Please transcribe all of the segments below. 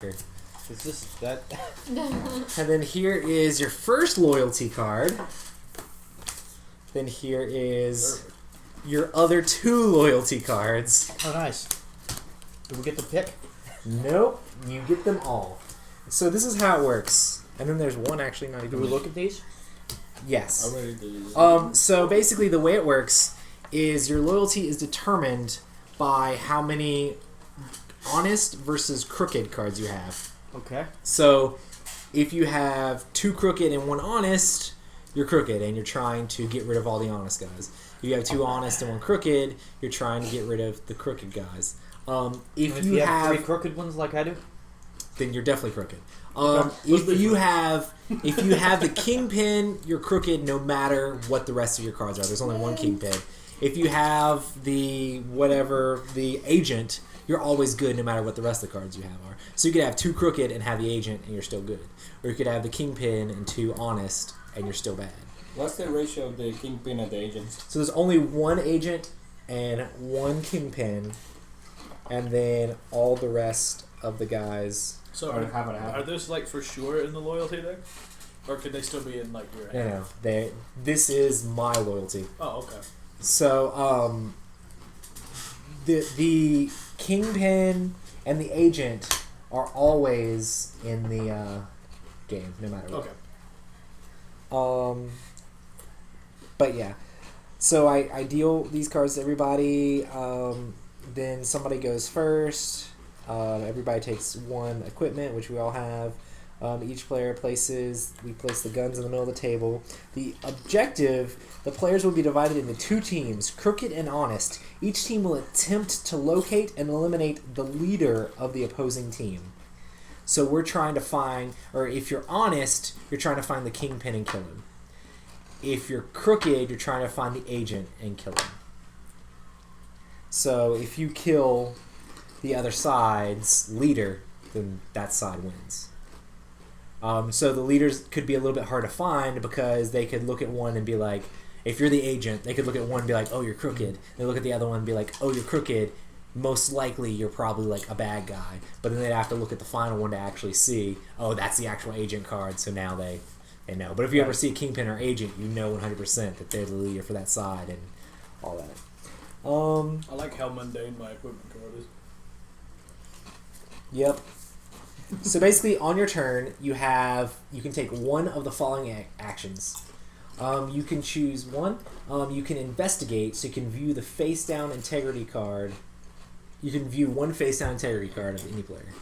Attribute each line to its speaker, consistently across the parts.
Speaker 1: Is this that?
Speaker 2: And then here is your first loyalty card. Then here is your other two loyalty cards.
Speaker 1: Oh, nice. Do we get to pick?
Speaker 2: Nope, you get them all. So this is how it works. And then there's one actually not even.
Speaker 1: Do we look at these?
Speaker 2: Yes.
Speaker 3: I already did.
Speaker 2: So basically the way it works is your loyalty is determined by how many honest versus crooked cards you have.
Speaker 1: Okay.
Speaker 2: So if you have two crooked and one honest, you're crooked and you're trying to get rid of all the honest guys. If you have two honest and one crooked, you're trying to get rid of the crooked guys. If you have
Speaker 1: three crooked ones like I do,
Speaker 2: then you're definitely crooked. If you have the kingpin, you're crooked no matter what the rest of your cards are. There's only one kingpin. If you have the agent, you're always good no matter what the rest of the cards you have are. So you could have two crooked and have the agent and you're still good. Or you could have the kingpin and two honest and you're still bad.
Speaker 3: What's the ratio of the kingpin and the agents?
Speaker 2: So there's only one agent and one kingpin, and then all the rest of the guys.
Speaker 4: So are those like for sure in the loyalty deck? Or could they still be in like your hand?
Speaker 2: No. This is my loyalty.
Speaker 4: Oh, okay.
Speaker 2: So the kingpin and the agent are always in the game, no matter what.
Speaker 4: Okay.
Speaker 2: But yeah, so I deal these cards to everybody. Then somebody goes first. Everybody takes one equipment, which we all have. Each player we place the guns in the middle of the table. The objective, the players will be divided into two teams, crooked and honest. Each team will attempt to locate and eliminate the leader of the opposing team. So we're trying to find, or if you're honest, you're trying to find the kingpin and kill him. If you're crooked, you're trying to find the agent and kill him. So if you kill the other side's leader, then that side wins. So the leaders could be a little bit hard to find because they could look at one and be like, if you're the agent, they could look at one and be like, oh, you're crooked. They look at the other one and be like, oh, you're crooked. Most likely you're probably like a bad guy. But then they'd have to look at the final one to actually see, oh, that's the actual agent card. So now they know. But if you ever see a kingpin or agent, you know 100% that they're the leader for that side and all that.
Speaker 4: I like how mundane my equipment card is.
Speaker 2: Yep. So basically, on your turn, you can take one of the following actions. You can choose one. You can investigate, so you can view the face-down integrity card. You can view one face-down integrity card of any player.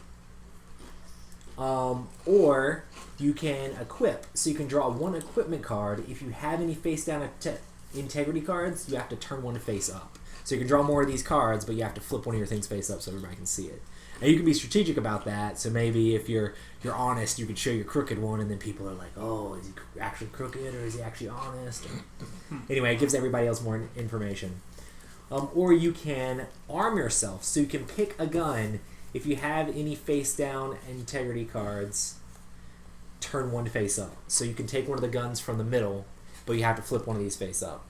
Speaker 2: Or you can equip, so you can draw one equipment card. If you have any face-down integrity cards, you have to turn one face up. So you can draw more of these cards, but you have to flip one of your things face up so everybody can see it. And you can be strategic about that. So maybe if you're honest, you could show your crooked one, and then people are like, "Oh, is he actually crooked or is he actually honest?" Anyway, it gives everybody else more information. Or you can arm yourself, so you can pick a gun. If you have any face down integrity cards, turn one face up. So you can take one of the guns from the middle, but you have to flip one of these face up.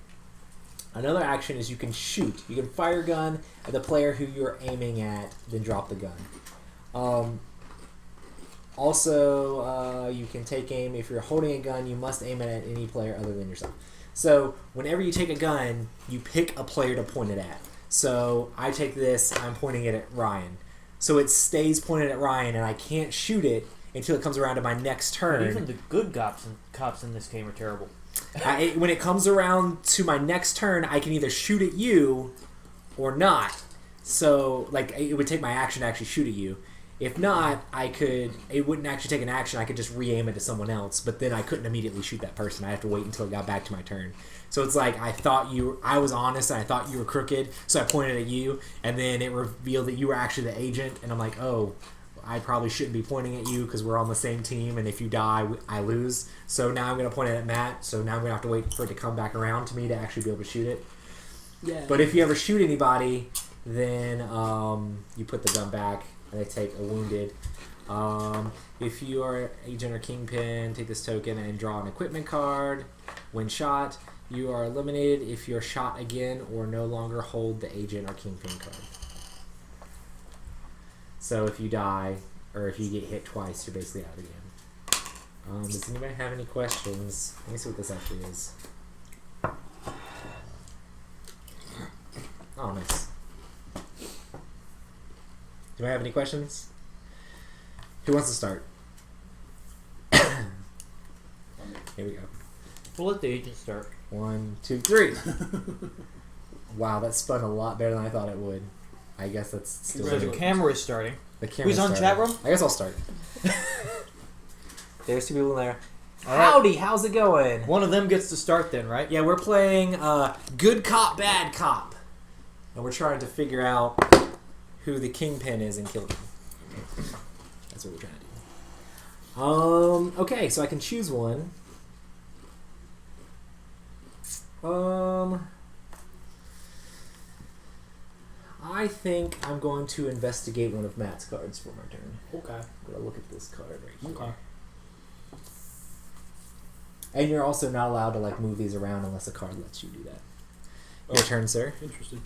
Speaker 2: Another action is you can shoot. You can fire a gun at the player who you're aiming at, then drop the gun. Also, you can take aim. If you're holding a gun, you must aim it at any player other than yourself. So whenever you take a gun, you pick a player to point it at. So I take this, I'm pointing it at Ryan. So it stays pointed at Ryan, and I can't shoot it until it comes around to my next turn.
Speaker 1: Even the good cops in this game are terrible.
Speaker 2: When it comes around to my next turn, I can either shoot at you or not. So, like, it would take my action to actually shoot at you. If not, it wouldn't actually take an action. I could just re-aim it to someone else, but then I couldn't immediately shoot that person. I have to wait until it got back to my turn. So it's like I was honest and I thought you were crooked, so I pointed at you, and then it revealed that you were actually the agent, and I'm like, oh, I probably shouldn't be pointing at you because we're on the same team, and if you die, I lose. So now I'm going to point it at Matt, so now I'm going to have to wait for it to come back around to me to actually be able to shoot it.
Speaker 4: Yeah.
Speaker 2: But if you ever shoot anybody, then you put the gun back, and they take a wounded. If you are agent or kingpin, take this token and draw an equipment card. When shot, you are eliminated if you're shot again or no longer hold the agent or kingpin card. So if you die, or if you get hit twice, you're basically out of the game. Does anybody have any questions? Let me see what this actually is. Oh, nice. Do I have any questions? Who wants to start? Here we go.
Speaker 1: We'll let the agent start.
Speaker 2: 1, 2, 3. Wow, that spun a lot better than I thought it would. I guess that's still
Speaker 1: So the
Speaker 2: good.
Speaker 1: camera is starting.
Speaker 2: The camera's
Speaker 1: Who's on
Speaker 2: starting.
Speaker 1: chat room?
Speaker 2: I guess I'll start. There's 2 people in there.
Speaker 1: All right.
Speaker 2: Howdy, how's it going?
Speaker 1: One of them gets to start then, right?
Speaker 2: Yeah, we're playing Good Cop, Bad Cop. And we're trying to figure out who the kingpin is and kill him. That's what we're trying to do. Okay, so I can choose one. I think I'm going to investigate one of Matt's cards for my turn.
Speaker 3: Okay.
Speaker 2: I'm going to look at this card right here.
Speaker 3: Okay.
Speaker 2: And you're also not allowed to like move these around unless a card lets you do that. Your turn, sir.
Speaker 4: Interesting.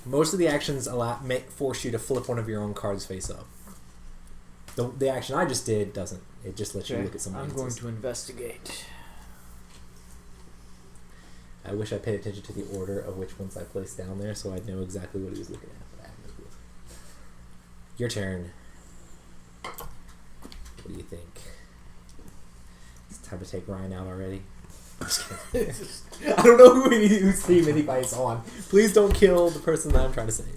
Speaker 2: Most of the actions force you to flip one of your own cards face up. The action I just did doesn't. It just lets you look at somebody
Speaker 1: I'm going
Speaker 2: else's.
Speaker 1: to investigate.
Speaker 2: I wish I paid attention to the order of which ones I placed down there so I'd know exactly what he was looking at. But I have no clue. Your turn. What do you think? It's time to take Ryan out already. I'm just kidding. I don't know whose team anybody's on. Please don't kill the person that I'm trying to save.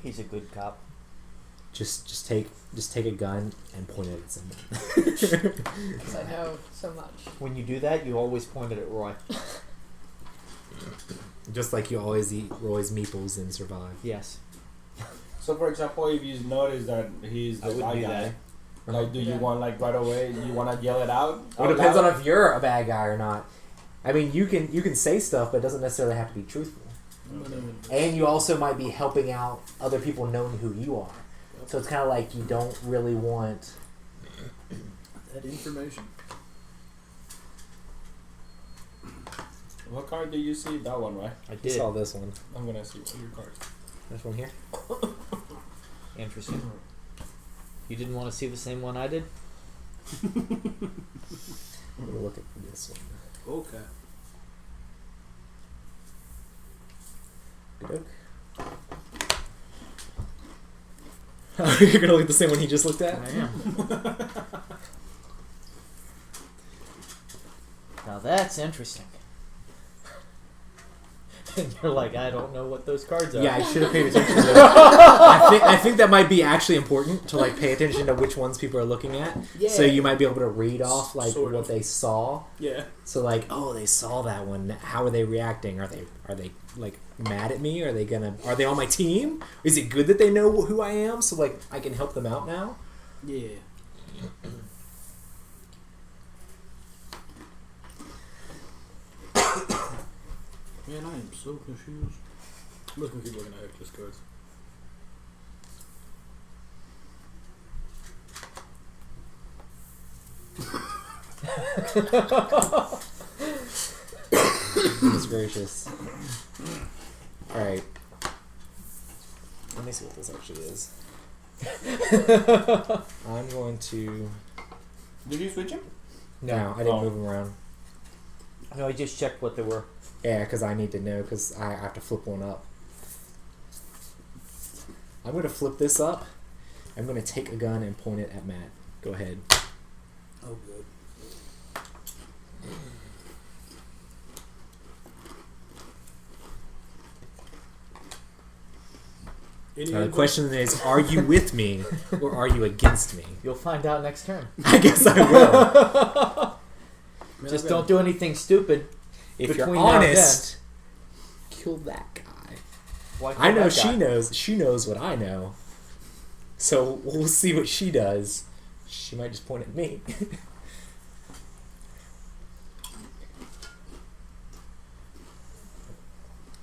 Speaker 1: He's a good cop.
Speaker 2: Just take a gun and point it at someone.
Speaker 5: Because I know so much.
Speaker 1: When you do that, you always point it at Roy.
Speaker 2: Just like you always eat Roy's meeples and survive.
Speaker 1: Yes.
Speaker 3: So, for example, if you notice that he's
Speaker 1: I
Speaker 3: the
Speaker 1: wouldn't
Speaker 3: bad
Speaker 1: do
Speaker 3: guy,
Speaker 1: that.
Speaker 3: like, do you
Speaker 5: Yeah.
Speaker 3: want like right away? You want to yell it out?
Speaker 2: Well, it depends on if you're a bad guy or not. I mean, you can say stuff, but it doesn't necessarily have to be truthful. And you also might be helping out other people knowing who you are. So it's kind of like you don't really want...
Speaker 4: That information.
Speaker 3: What card do you see? That one, right?
Speaker 1: I
Speaker 2: You
Speaker 1: did.
Speaker 2: saw this one.
Speaker 3: I'm gonna see your card.
Speaker 2: This one here.
Speaker 1: Interesting. You didn't want to see the same one I did?
Speaker 2: I'm going to look at this one.
Speaker 4: Okay.
Speaker 2: Good. You're going to look at the same one he just looked at?
Speaker 1: I am. Now that's interesting. And you're like, I don't know what those cards are.
Speaker 2: Yeah, I should have paid attention to that. I think that might be actually important to like pay attention to which ones people are looking at.
Speaker 4: Yeah.
Speaker 2: So you might be able to read off like
Speaker 4: Sort
Speaker 2: what
Speaker 4: of.
Speaker 2: they saw.
Speaker 4: Yeah.
Speaker 2: So like, oh, they saw that one. How are they reacting? Are they like mad at me? Are they on my team? Is it good that they know who I am? So like I can help them out now?
Speaker 4: Yeah. Man, I am so confused. I'm just gonna keep looking at Hector's cards.
Speaker 2: Goodness gracious. Alright. Let me see what this actually is. I'm going to...
Speaker 3: Did you switch him?
Speaker 2: No, I didn't
Speaker 3: Oh.
Speaker 2: move them around.
Speaker 1: No, I just checked what they were.
Speaker 2: Yeah, because I need to know, because I have to flip one up. I'm going to flip this up. I'm going to take a gun and point it at Matt. Go ahead.
Speaker 4: Oh, good.
Speaker 2: Now, the question is, are you with me or are you against me?
Speaker 1: You'll find out next turn.
Speaker 2: I guess I will.
Speaker 1: Just don't do anything stupid.
Speaker 2: If you're
Speaker 1: Between now and
Speaker 2: honest, kill that guy.
Speaker 1: Why
Speaker 2: I know
Speaker 1: that
Speaker 2: she
Speaker 1: guy?
Speaker 2: knows. She knows what I know. So we'll see what she does. She might just point at me.
Speaker 5: So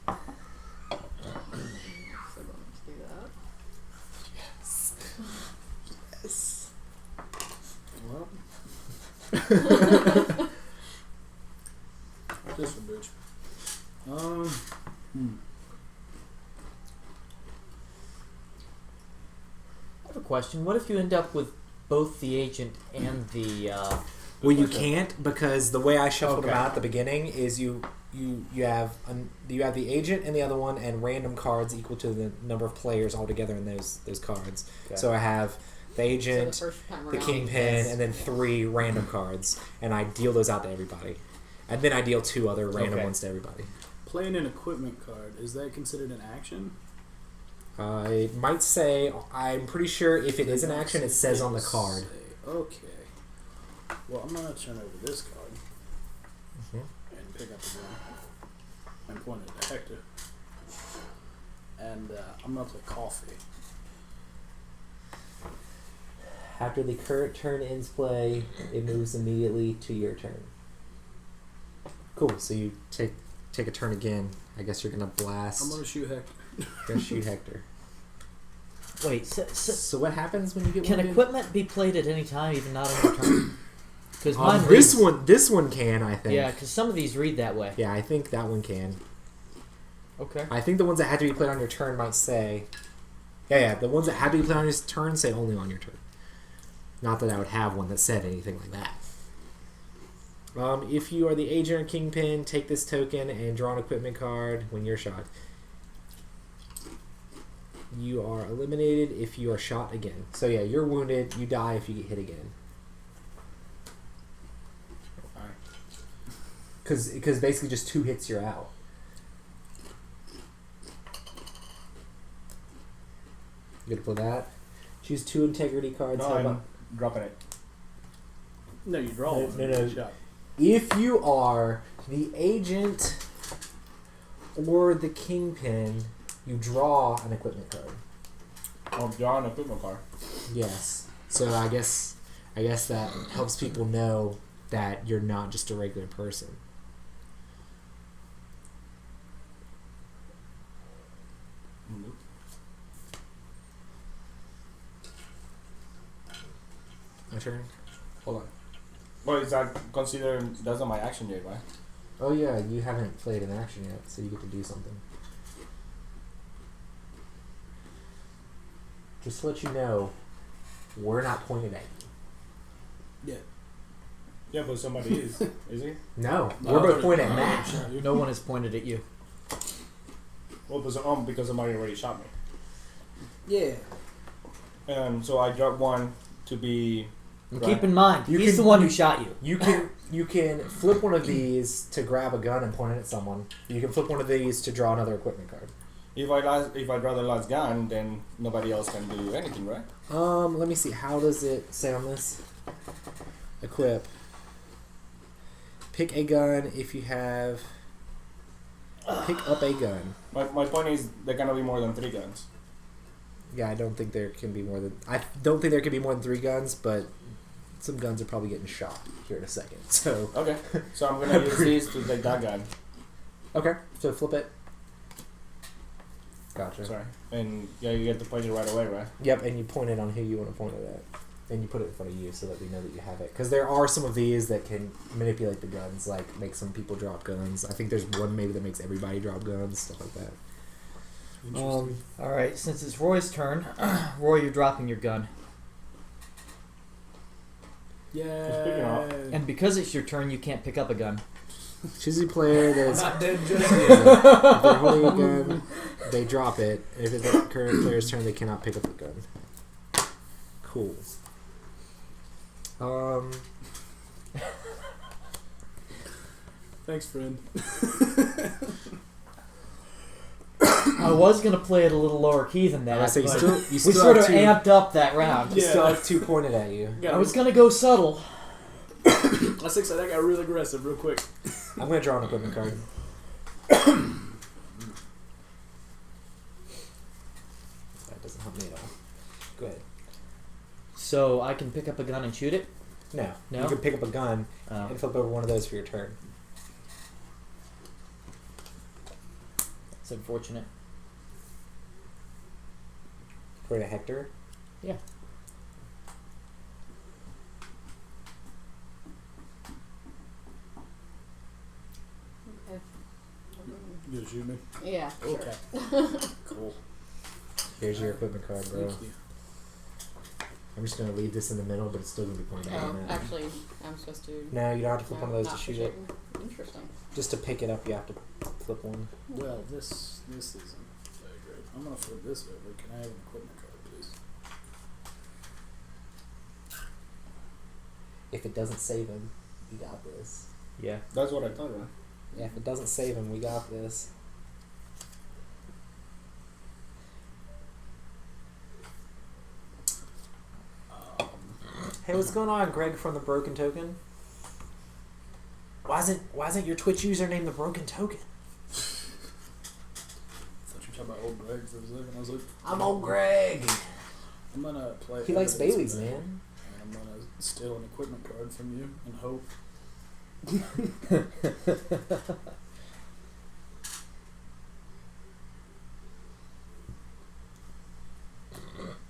Speaker 5: I'm going to do that.
Speaker 2: Yes.
Speaker 4: Well, This one, bitch.
Speaker 1: I have a question. What if you end up with both the agent and the?
Speaker 2: Well, you can't, because the way I shuffled
Speaker 1: Okay.
Speaker 2: them out at the beginning is you have the agent and the other one, and random cards equal to the number of players altogether in those cards.
Speaker 1: Okay.
Speaker 2: So I have the agent,
Speaker 5: So the first time
Speaker 2: the
Speaker 5: around.
Speaker 2: kingpin,
Speaker 1: Yes.
Speaker 2: and then 3 random cards, and I deal those out to everybody, and then I deal 2 other random
Speaker 1: Okay.
Speaker 2: ones to everybody.
Speaker 4: Playing an equipment card, is that considered an action?
Speaker 2: It might say, I'm pretty sure if it is an action, it says on the card.
Speaker 4: Okay. Well, I'm gonna turn over this card
Speaker 2: Mhm.
Speaker 4: and pick up the gun and point it at Hector. And I'm gonna play coffee.
Speaker 2: After the current turn ends play, it moves immediately to your turn. Cool. So you take a turn again. I guess you're gonna blast.
Speaker 4: I'm gonna shoot Hector.
Speaker 2: Gonna shoot Hector.
Speaker 1: Wait.
Speaker 2: So what happens when you get
Speaker 1: Can
Speaker 2: wounded?
Speaker 1: equipment be played at any time, even not on your turn? Because
Speaker 2: This one can, I think.
Speaker 1: Yeah, because some of these read that way.
Speaker 2: Yeah, I think that one can.
Speaker 1: Okay.
Speaker 2: I think the ones that had to be played on your turn might say. Yeah. The ones that had to be played on your turn say only on your turn. Not that I would have one that said anything like that. If you are the agent or kingpin, take this token and draw an equipment card when you're shot. You are eliminated if you are shot again. So yeah, you're wounded. You die if you get hit again. Because basically just 2 hits you're out. You gonna play that? Choose 2 integrity cards.
Speaker 3: No,
Speaker 2: How
Speaker 3: I'm
Speaker 2: about-
Speaker 3: dropping it.
Speaker 4: No, you draw
Speaker 2: No,
Speaker 4: one.
Speaker 2: no,
Speaker 4: and
Speaker 2: no.
Speaker 4: you shot.
Speaker 2: If you are the agent or the kingpin, you draw an equipment card.
Speaker 3: Oh, draw an equipment card.
Speaker 2: Yes. So I guess that helps people know that you're not just a regular person. My turn.
Speaker 3: Hold on. Well, is that considered? That's not my action yet, right?
Speaker 2: Oh yeah, you haven't played an action yet, so you get to do something. Just to let you know, we're not pointed at you.
Speaker 4: Yeah.
Speaker 3: Yeah, but somebody is. Is he?
Speaker 2: No,
Speaker 4: No,
Speaker 2: we're both
Speaker 4: they're-
Speaker 2: pointed at
Speaker 4: no,
Speaker 2: Matt.
Speaker 4: shot you.
Speaker 1: No one has pointed at you.
Speaker 3: Well, because somebody already shot me.
Speaker 4: Yeah.
Speaker 3: So I dropped 1 to be.
Speaker 1: And
Speaker 3: Right.
Speaker 1: keep in mind,
Speaker 2: You
Speaker 1: he's
Speaker 2: can-
Speaker 1: the one who shot you.
Speaker 2: You can flip one of these to grab a gun and point it at someone. You can flip one of these to draw another equipment card.
Speaker 3: If I draw the last gun, then nobody else can do anything, right?
Speaker 2: Let me see. How does it say on this? Equip. Pick a gun if you have. Pick up a gun.
Speaker 3: My point is there cannot be more than 3 guns.
Speaker 2: Yeah, I don't think there can be more than. I don't think there can be more than 3 guns, but some guns are probably getting shot here in a second. So
Speaker 3: Okay, so I'm gonna use these to take that gun.
Speaker 2: okay, so flip it. Gotcha.
Speaker 3: Sorry, and yeah, you get to point it right away, right?
Speaker 2: Yep, and you point it on who you want to point it at. And you put it in front of you so that we know that you have it. Because there are some of these that can manipulate the guns, like make some people drop guns. I think there's one maybe that makes everybody drop guns, stuff like that.
Speaker 1: All right, since it's Roy's turn, Roy, you're dropping your gun,
Speaker 4: Yeah.
Speaker 1: and because it's your turn, you can't pick up a gun.
Speaker 2: Choose a player that's
Speaker 4: Not dead just
Speaker 2: if
Speaker 4: yet.
Speaker 2: they're holding a gun, they drop it. If it's the current player's turn, they cannot pick up the gun. Cool.
Speaker 4: Thanks, friend.
Speaker 1: I was gonna play it a little lower key than that.
Speaker 2: So you
Speaker 1: but
Speaker 2: still
Speaker 1: we
Speaker 2: still
Speaker 1: sort
Speaker 2: have
Speaker 1: of
Speaker 2: two.
Speaker 1: amped up that round.
Speaker 2: You still
Speaker 4: Yeah.
Speaker 2: have 2 pointed at you.
Speaker 1: I was gonna go subtle.
Speaker 4: I think that got really aggressive real quick.
Speaker 2: I'm gonna draw an equipment card. That doesn't help me at all. Go ahead.
Speaker 1: So I can pick up a gun and shoot it.
Speaker 2: No,
Speaker 1: No?
Speaker 2: you can pick up a gun
Speaker 1: Oh.
Speaker 2: and flip over one of those for your turn.
Speaker 1: It's unfortunate.
Speaker 2: Put it at Hector.
Speaker 1: Yeah.
Speaker 2: Hector, you can pick up a gun. Flip over one of those for your turn. Cool. If you are the agent or kingpin, you draw an equipment card. If you are the agent or kingpin, you flip one of these to grab a gun and point it at someone. You can flip one of these to draw another equipment card.
Speaker 4: You gonna shoot me?
Speaker 5: Yeah. Sure.
Speaker 4: Okay. Cool.
Speaker 2: Here's your equipment card, bro.
Speaker 4: Thank you.
Speaker 2: I'm just gonna leave this in the middle, but it's still gonna be pointed at
Speaker 5: Oh,
Speaker 2: you.
Speaker 5: actually, I'm supposed to.
Speaker 2: No, you don't have to flip
Speaker 5: no,
Speaker 2: one of those
Speaker 5: not
Speaker 2: to shoot
Speaker 5: for
Speaker 2: it.
Speaker 5: shooting. Interesting.
Speaker 2: Just to pick it up, you have to flip one.
Speaker 4: Well, this isn't very great. I'm gonna flip this over. Can I have an equipment card, please?
Speaker 2: If it doesn't save him, we got this.
Speaker 1: Yeah.
Speaker 3: That's what I thought, right?
Speaker 2: Yeah, if it doesn't save him, we got this. Hey, what's going on, Greg from the Broken Token? Why isn't your Twitch username the Broken Token?
Speaker 4: I thought you were talking about old Greg for a second. I was like,
Speaker 2: I'm old Greg.
Speaker 4: I'm gonna play.
Speaker 2: He likes
Speaker 4: evidence
Speaker 2: Baileys,
Speaker 4: back,
Speaker 2: man.
Speaker 4: And I'm gonna steal an equipment card from you and hope.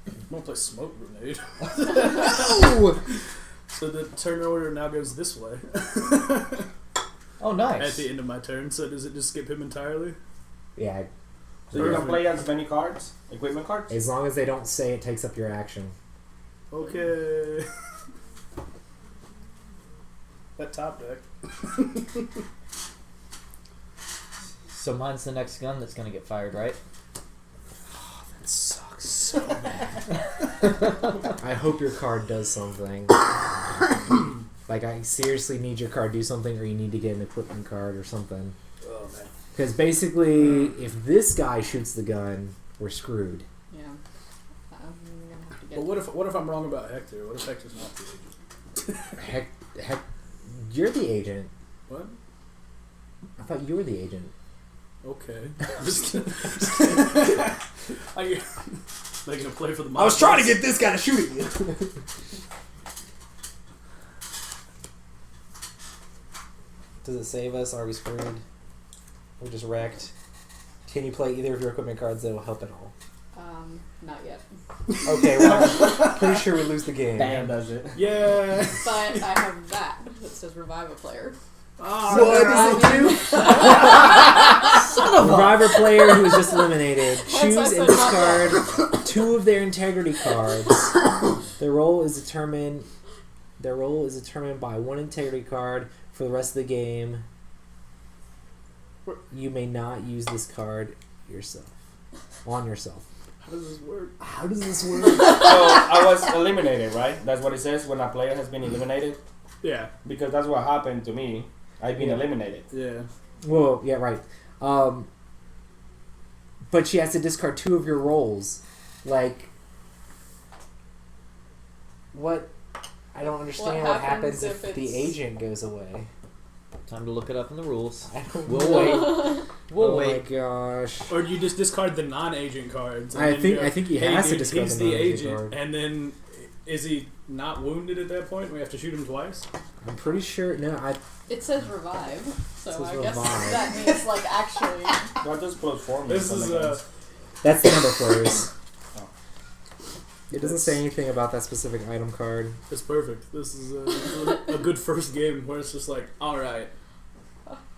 Speaker 4: I'm gonna play smoke grenade.
Speaker 2: No!
Speaker 4: So the turn order now goes this way
Speaker 1: Oh,
Speaker 4: at
Speaker 1: nice.
Speaker 4: the end of my turn. So does it just skip him entirely?
Speaker 2: Yeah,
Speaker 3: So you can play as many cards, equipment cards.
Speaker 2: as long as they don't say it takes up your action.
Speaker 4: Okay. That top deck.
Speaker 1: So mine's the next gun that's gonna get fired, right?
Speaker 2: That sucks so bad. I hope your card does something. Like, I seriously need your card to do something, or you need to get an equipment card or something.
Speaker 4: Oh man.
Speaker 2: Because basically, if this guy shoots the gun, we're screwed.
Speaker 5: Yeah. I'm gonna have to get.
Speaker 4: But what if I'm wrong about Hector? What if Hector's not the agent?
Speaker 2: Heck, you're the agent.
Speaker 4: What?
Speaker 2: I thought you were the agent.
Speaker 4: Okay. Just kidding. I making a play for the.
Speaker 2: I was trying to get this guy to shoot at you. Does it save us? Are we screwed? We're just wrecked. Can you play either of your equipment cards that will help at all?
Speaker 5: Not yet.
Speaker 2: Okay, well, pretty sure we lose the game.
Speaker 3: Bam does it.
Speaker 4: Yeah.
Speaker 5: But I have that says revive a player.
Speaker 2: What does it do? Reviver player who is just eliminated. Choose
Speaker 5: also
Speaker 2: and
Speaker 5: not
Speaker 2: discard 2 of their integrity cards. Their role is determined by 1 integrity card for the rest of the game. You may not use this card on yourself.
Speaker 4: How does this work?
Speaker 2: How does this work?
Speaker 3: So I was eliminated, right? That's what it says when a player has been eliminated.
Speaker 4: Yeah.
Speaker 3: Because that's what happened to me. I've been eliminated.
Speaker 4: Yeah.
Speaker 2: Well, yeah, right. But she has to discard 2 of your rolls. Like, what? I don't understand what happens if the
Speaker 5: it's-
Speaker 2: agent goes away.
Speaker 1: Time to look it up in the rules.
Speaker 2: I don't
Speaker 1: We'll
Speaker 2: know.
Speaker 1: wait. We'll
Speaker 2: Oh
Speaker 1: wait.
Speaker 2: my gosh.
Speaker 4: Or do you just discard the non-agent cards? and
Speaker 2: I
Speaker 4: then
Speaker 2: think
Speaker 4: go,
Speaker 2: he
Speaker 4: hey,
Speaker 2: has to
Speaker 4: dude,
Speaker 2: discard
Speaker 4: he's
Speaker 2: the
Speaker 4: the
Speaker 2: non-agent
Speaker 4: agent,
Speaker 2: card.
Speaker 4: and then is he not wounded at that point? We have to shoot him twice.
Speaker 2: I'm pretty sure. No,
Speaker 5: It says revive, so
Speaker 2: It says
Speaker 5: I guess
Speaker 2: revive.
Speaker 5: that means like actually.
Speaker 3: What does plus 4 mean?
Speaker 4: This is
Speaker 2: that's the number players.
Speaker 3: Oh.
Speaker 2: It doesn't say anything about that specific item card.
Speaker 4: it's perfect. This is a good first game where it's just like, all right,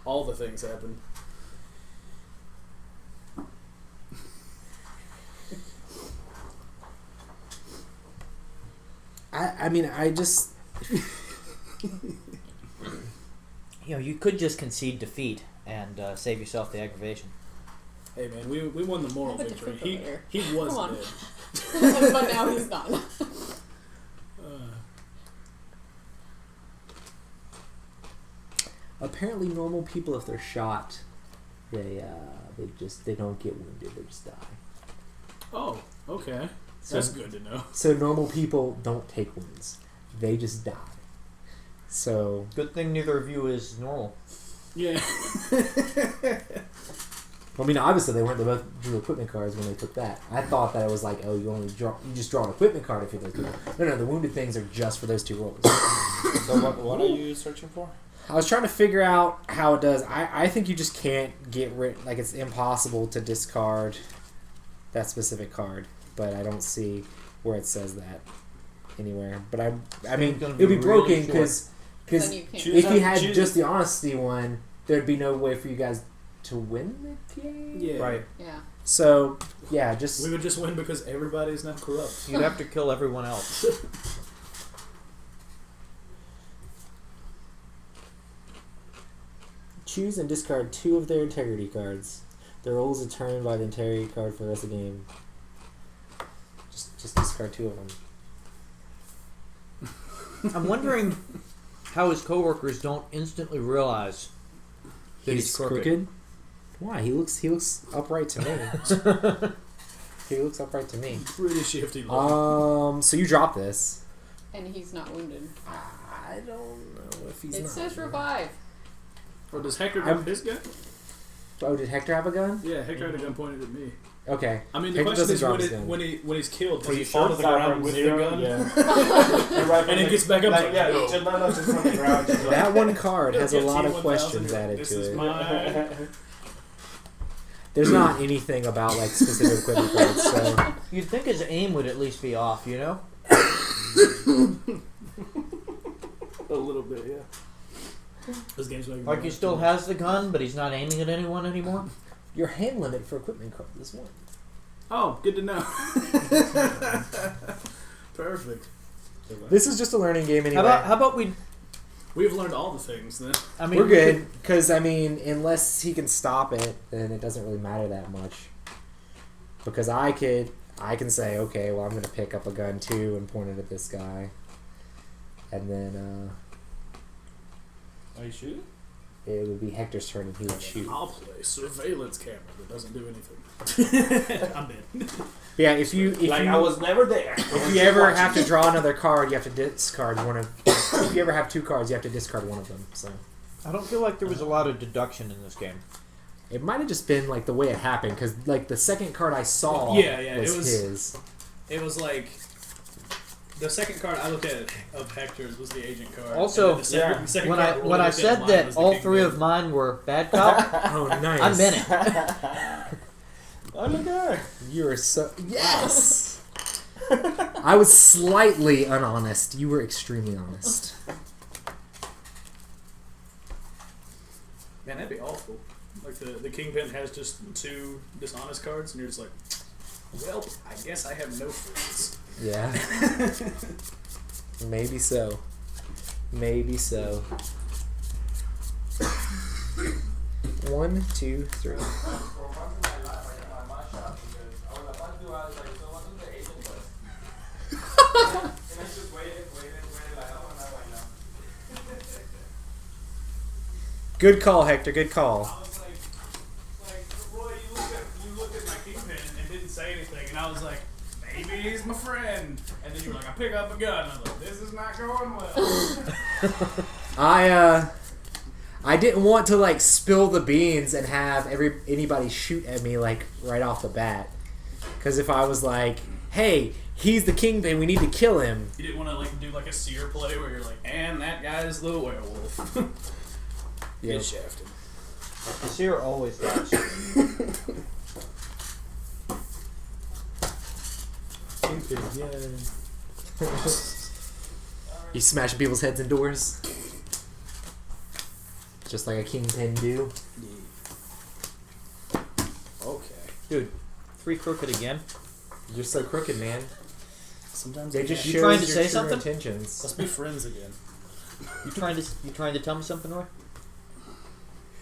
Speaker 4: all the things happen.
Speaker 2: I mean, I just.
Speaker 1: You know, you could just concede defeat and save yourself the aggravation.
Speaker 4: Hey man, we won the moral
Speaker 5: Have a
Speaker 4: victory.
Speaker 5: different player.
Speaker 4: He was
Speaker 5: Come on.
Speaker 4: dead.
Speaker 5: But now he's not.
Speaker 2: Apparently, normal people, if they're shot, they don't get wounded. They just die.
Speaker 4: Oh, okay.
Speaker 2: So,
Speaker 4: That's good to know.
Speaker 2: So normal people don't take wounds. They just die. So
Speaker 1: Good thing neither of you is normal.
Speaker 4: Yeah.
Speaker 2: I mean, obviously they both drew equipment cards when they took that. I thought that it was like, oh, you just draw an equipment card if you're those people. No, the wounded things are just for those 2 rolls.
Speaker 3: So what are you searching for?
Speaker 2: I was trying to figure out how it does. I think you just can't get rid. Like, it's impossible to discard that specific card, but I don't see where it says that anywhere. But I mean,
Speaker 1: gonna
Speaker 2: it would be
Speaker 1: be
Speaker 2: broken
Speaker 1: really
Speaker 2: because
Speaker 5: Then you can't.
Speaker 3: Choose
Speaker 2: if you had
Speaker 3: choose-
Speaker 2: just the honesty one, there'd be no way for you guys to win the game.
Speaker 4: Yeah.
Speaker 1: Right.
Speaker 5: Yeah.
Speaker 2: So yeah, just
Speaker 4: We would just win because everybody's now corrupt.
Speaker 1: You'd have to kill everyone else.
Speaker 2: choose and discard 2 of their integrity cards. Their role is determined by the integrity card for the rest of the game. Just discard 2 of them.
Speaker 1: I'm wondering how his coworkers don't instantly realize that he's crooked.
Speaker 2: Why? He looks upright to me. He looks upright to me.
Speaker 4: Pretty shifty.
Speaker 2: So you drop this.
Speaker 5: And he's not wounded.
Speaker 2: I don't know if he's
Speaker 5: It
Speaker 2: not.
Speaker 5: says revive.
Speaker 4: Or does Hector have his gun?
Speaker 2: Oh, did Hector have a gun?
Speaker 4: Yeah, Hector had a gun pointed at me.
Speaker 2: Okay.
Speaker 4: I mean, the
Speaker 2: Hector
Speaker 4: question is
Speaker 2: doesn't drop his gun.
Speaker 4: when he's killed, does
Speaker 3: Are
Speaker 4: he
Speaker 3: you
Speaker 4: fall
Speaker 3: sure
Speaker 4: to the ground with the gun?
Speaker 3: Yeah.
Speaker 4: And it gets back up.
Speaker 3: Like, yeah, just from the ground. Just like,
Speaker 2: That one card has a
Speaker 4: Yeah,
Speaker 2: lot of
Speaker 4: T1000,
Speaker 2: questions
Speaker 4: you're like,
Speaker 2: added
Speaker 4: this
Speaker 2: to
Speaker 4: is
Speaker 2: it.
Speaker 4: mine.
Speaker 2: There's not anything about like specific equipment cards, so
Speaker 1: You'd think his aim would at least be off, you know?
Speaker 4: A little bit, yeah. This game's making
Speaker 1: Like he still has the gun, but he's not aiming at anyone anymore.
Speaker 2: your hand limit for equipment cards is 1.
Speaker 4: Oh, good to know. Perfect.
Speaker 2: This is just a learning game anyway.
Speaker 1: How about we?
Speaker 4: We've learned all the things then.
Speaker 1: I mean,
Speaker 2: We're
Speaker 1: we could-
Speaker 2: good, because, I mean, unless he can stop it, then it doesn't really matter that much. Because I can say, okay, well, I'm going to pick up a gun, too, and point it at this guy. And then,
Speaker 3: Are you shooting?
Speaker 2: it would be Hector's turn, and he would shoot.
Speaker 4: I'll play surveillance camera that doesn't do anything. I'm dead.
Speaker 2: But yeah, if you
Speaker 3: I was never there.
Speaker 2: if you ever have to draw another card, you have to discard one of... If you ever have 2 cards, you have to discard one of them, so...
Speaker 1: I don't feel like there was a lot of deduction in this game.
Speaker 2: It might have just been, like, the way it happened, because, like, the second card I saw
Speaker 4: Yeah, it was-
Speaker 2: his.
Speaker 4: It was like the second card I looked at of Hector's was the agent card.
Speaker 1: Also,
Speaker 4: And then the second
Speaker 1: When
Speaker 4: card
Speaker 1: I
Speaker 4: we
Speaker 1: when I
Speaker 4: looked at
Speaker 1: said
Speaker 4: mine
Speaker 1: that
Speaker 4: was the
Speaker 1: all
Speaker 4: King
Speaker 1: 3
Speaker 4: Ben.
Speaker 1: of mine were bad cop,
Speaker 2: Oh, nice.
Speaker 1: I meant it.
Speaker 3: Oh, look at her.
Speaker 2: You were so... Yes! I was slightly unhonest. You were extremely honest.
Speaker 4: Man, that'd be awful. Like the Kingpin has just 2 dishonest cards, and you're just like, well, I guess I have no friends.
Speaker 2: Yeah. Maybe so. Maybe so. 1, 2, 3. Good call, Hector. Good call.
Speaker 4: I was like, Roy, you looked at my Kingpin and didn't say anything, and I was like, maybe he's my friend. And then you were like, I pick up a gun. And I was like, this is not going well.
Speaker 2: I didn't want to like spill the beans and have anybody shoot at me like right off the bat. Because if I was like, hey, he's the Kingpin, we need to kill him.
Speaker 4: You didn't want to like do like a seer play where you're like, and that guy's the werewolf.
Speaker 2: Yeah.
Speaker 4: Get shafted.
Speaker 1: The seer always does.
Speaker 4: Kingpin, yeah.
Speaker 2: You smashing people's heads and doors. Just like a Kingpin do.
Speaker 4: Okay.
Speaker 1: Dude, 3 crooked again.
Speaker 2: You're so crooked, man.
Speaker 4: Sometimes
Speaker 2: They
Speaker 4: we
Speaker 2: just
Speaker 4: can't.
Speaker 1: You
Speaker 2: shows
Speaker 1: trying to
Speaker 2: your
Speaker 1: say
Speaker 2: true
Speaker 1: something?
Speaker 2: intentions.
Speaker 4: Let's be friends again.
Speaker 1: You trying to tell me something, Roy?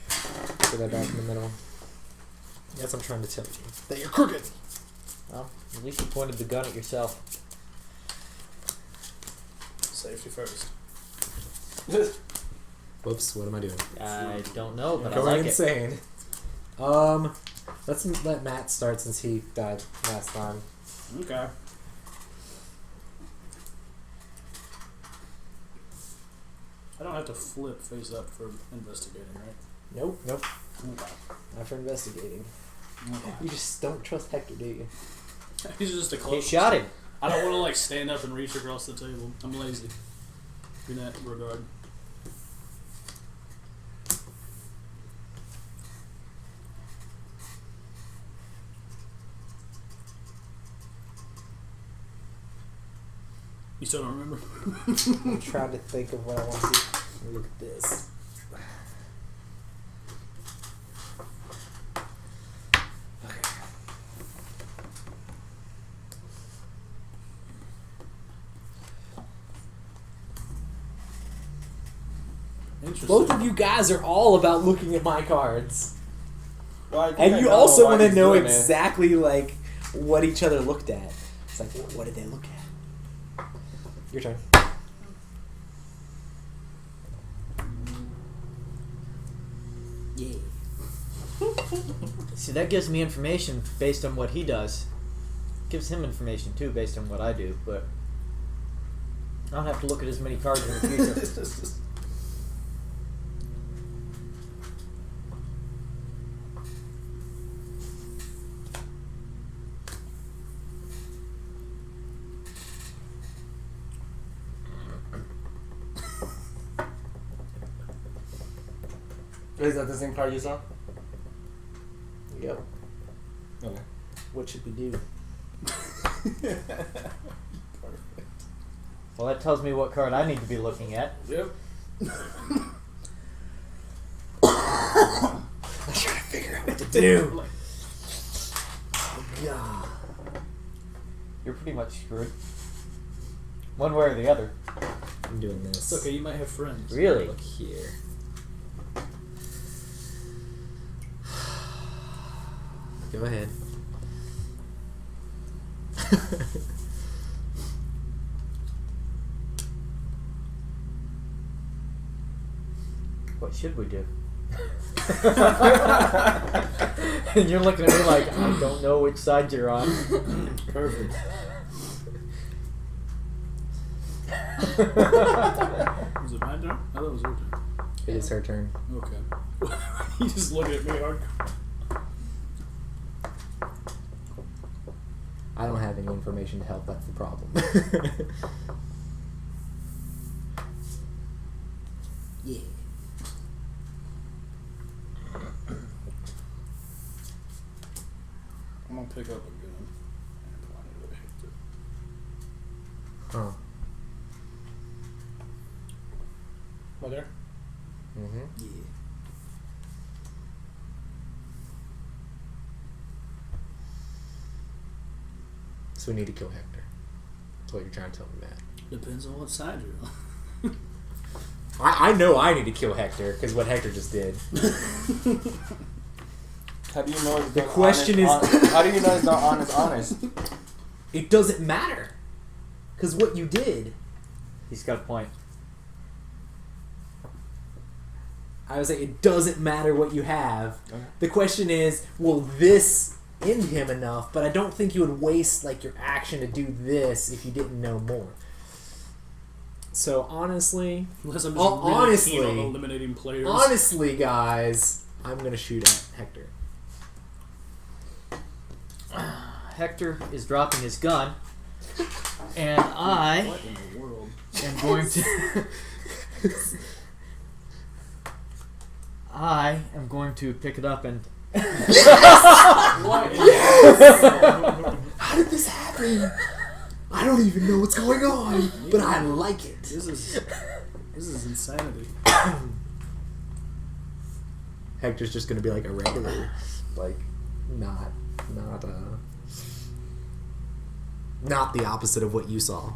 Speaker 2: Put that back in the middle. Yes, I'm trying to tell you that you're crooked.
Speaker 1: Well, at least you pointed the gun at yourself.
Speaker 4: Safety first.
Speaker 2: Whoops, what am I doing?
Speaker 1: I don't know, but I
Speaker 2: Going
Speaker 1: like it.
Speaker 2: insane. Let's let Matt start since he died last time.
Speaker 4: Okay. I don't have to flip face up for investigating, right?
Speaker 2: Nope.
Speaker 4: Okay.
Speaker 2: Not for investigating. You just don't trust Hector, do you?
Speaker 4: He's just a
Speaker 1: He
Speaker 4: close.
Speaker 1: shot him.
Speaker 4: I don't want to like stand up and reach across the table. I'm lazy in that regard. You still don't remember?
Speaker 2: I'm trying to think of what I want to do. Look at this.
Speaker 4: Interesting.
Speaker 2: Both of you guys are all about looking at my cards.
Speaker 3: Well, I think
Speaker 2: And
Speaker 3: I
Speaker 2: you
Speaker 3: know
Speaker 2: also
Speaker 3: why
Speaker 2: want to
Speaker 3: he's
Speaker 2: know
Speaker 3: doing it.
Speaker 2: exactly like what each other looked at. It's like, what did they look at? Your turn. Yeah.
Speaker 1: See, that gives me information based on what he does. Gives him information too based on what I do, but I don't have to look at as many cards in the future.
Speaker 3: Is that the same card you saw?
Speaker 2: Yep.
Speaker 3: Okay.
Speaker 2: What should we do?
Speaker 1: Well, that tells me what card I need to be looking at.
Speaker 4: Yep.
Speaker 2: I'm trying to figure out what to do. God.
Speaker 1: You're pretty much screwed. One way or the other.
Speaker 2: I'm doing this.
Speaker 4: It's okay. You might have friends.
Speaker 1: Really?
Speaker 2: Look here. Go ahead.
Speaker 1: What should we do? And you're looking at me like, I don't know which side you're on.
Speaker 4: Perfect. Was it my turn? I thought it was your turn.
Speaker 2: It is her turn.
Speaker 4: Okay. You just looking at me hard.
Speaker 2: I don't have any information to help. That's the problem. Yeah.
Speaker 4: I'm gonna pick up a gun and point it at Hector.
Speaker 2: Oh.
Speaker 3: Right there?
Speaker 2: Mm-hmm.
Speaker 4: Yeah.
Speaker 2: So we need to kill Hector. That's what you're trying to tell me, Matt.
Speaker 4: Depends on what side you're on.
Speaker 2: I know I need to kill Hector because what Hector just did.
Speaker 3: How do you know it's
Speaker 2: The
Speaker 3: not
Speaker 2: question
Speaker 3: honest, how do you know it's not honest?
Speaker 2: It doesn't matter. Because what you did,
Speaker 1: He's got a point.
Speaker 2: I would say it doesn't matter what you have.
Speaker 3: Okay.
Speaker 2: The question is, will this end him enough? But I don't think you would waste like your action to do this if you didn't know more. So honestly,
Speaker 4: Unless I'm just
Speaker 2: Oh,
Speaker 4: really
Speaker 2: honestly.
Speaker 4: keen on eliminating players.
Speaker 2: honestly, guys, I'm gonna shoot at Hector.
Speaker 1: Hector is dropping his gun, and I
Speaker 4: What in the world?
Speaker 1: am going to. I am going to pick it up and.
Speaker 4: What?
Speaker 2: How did this happen? I don't even know what's going on, but I like it.
Speaker 4: This is insanity.
Speaker 2: Hector's just gonna be like a regular, like not the opposite of what you saw.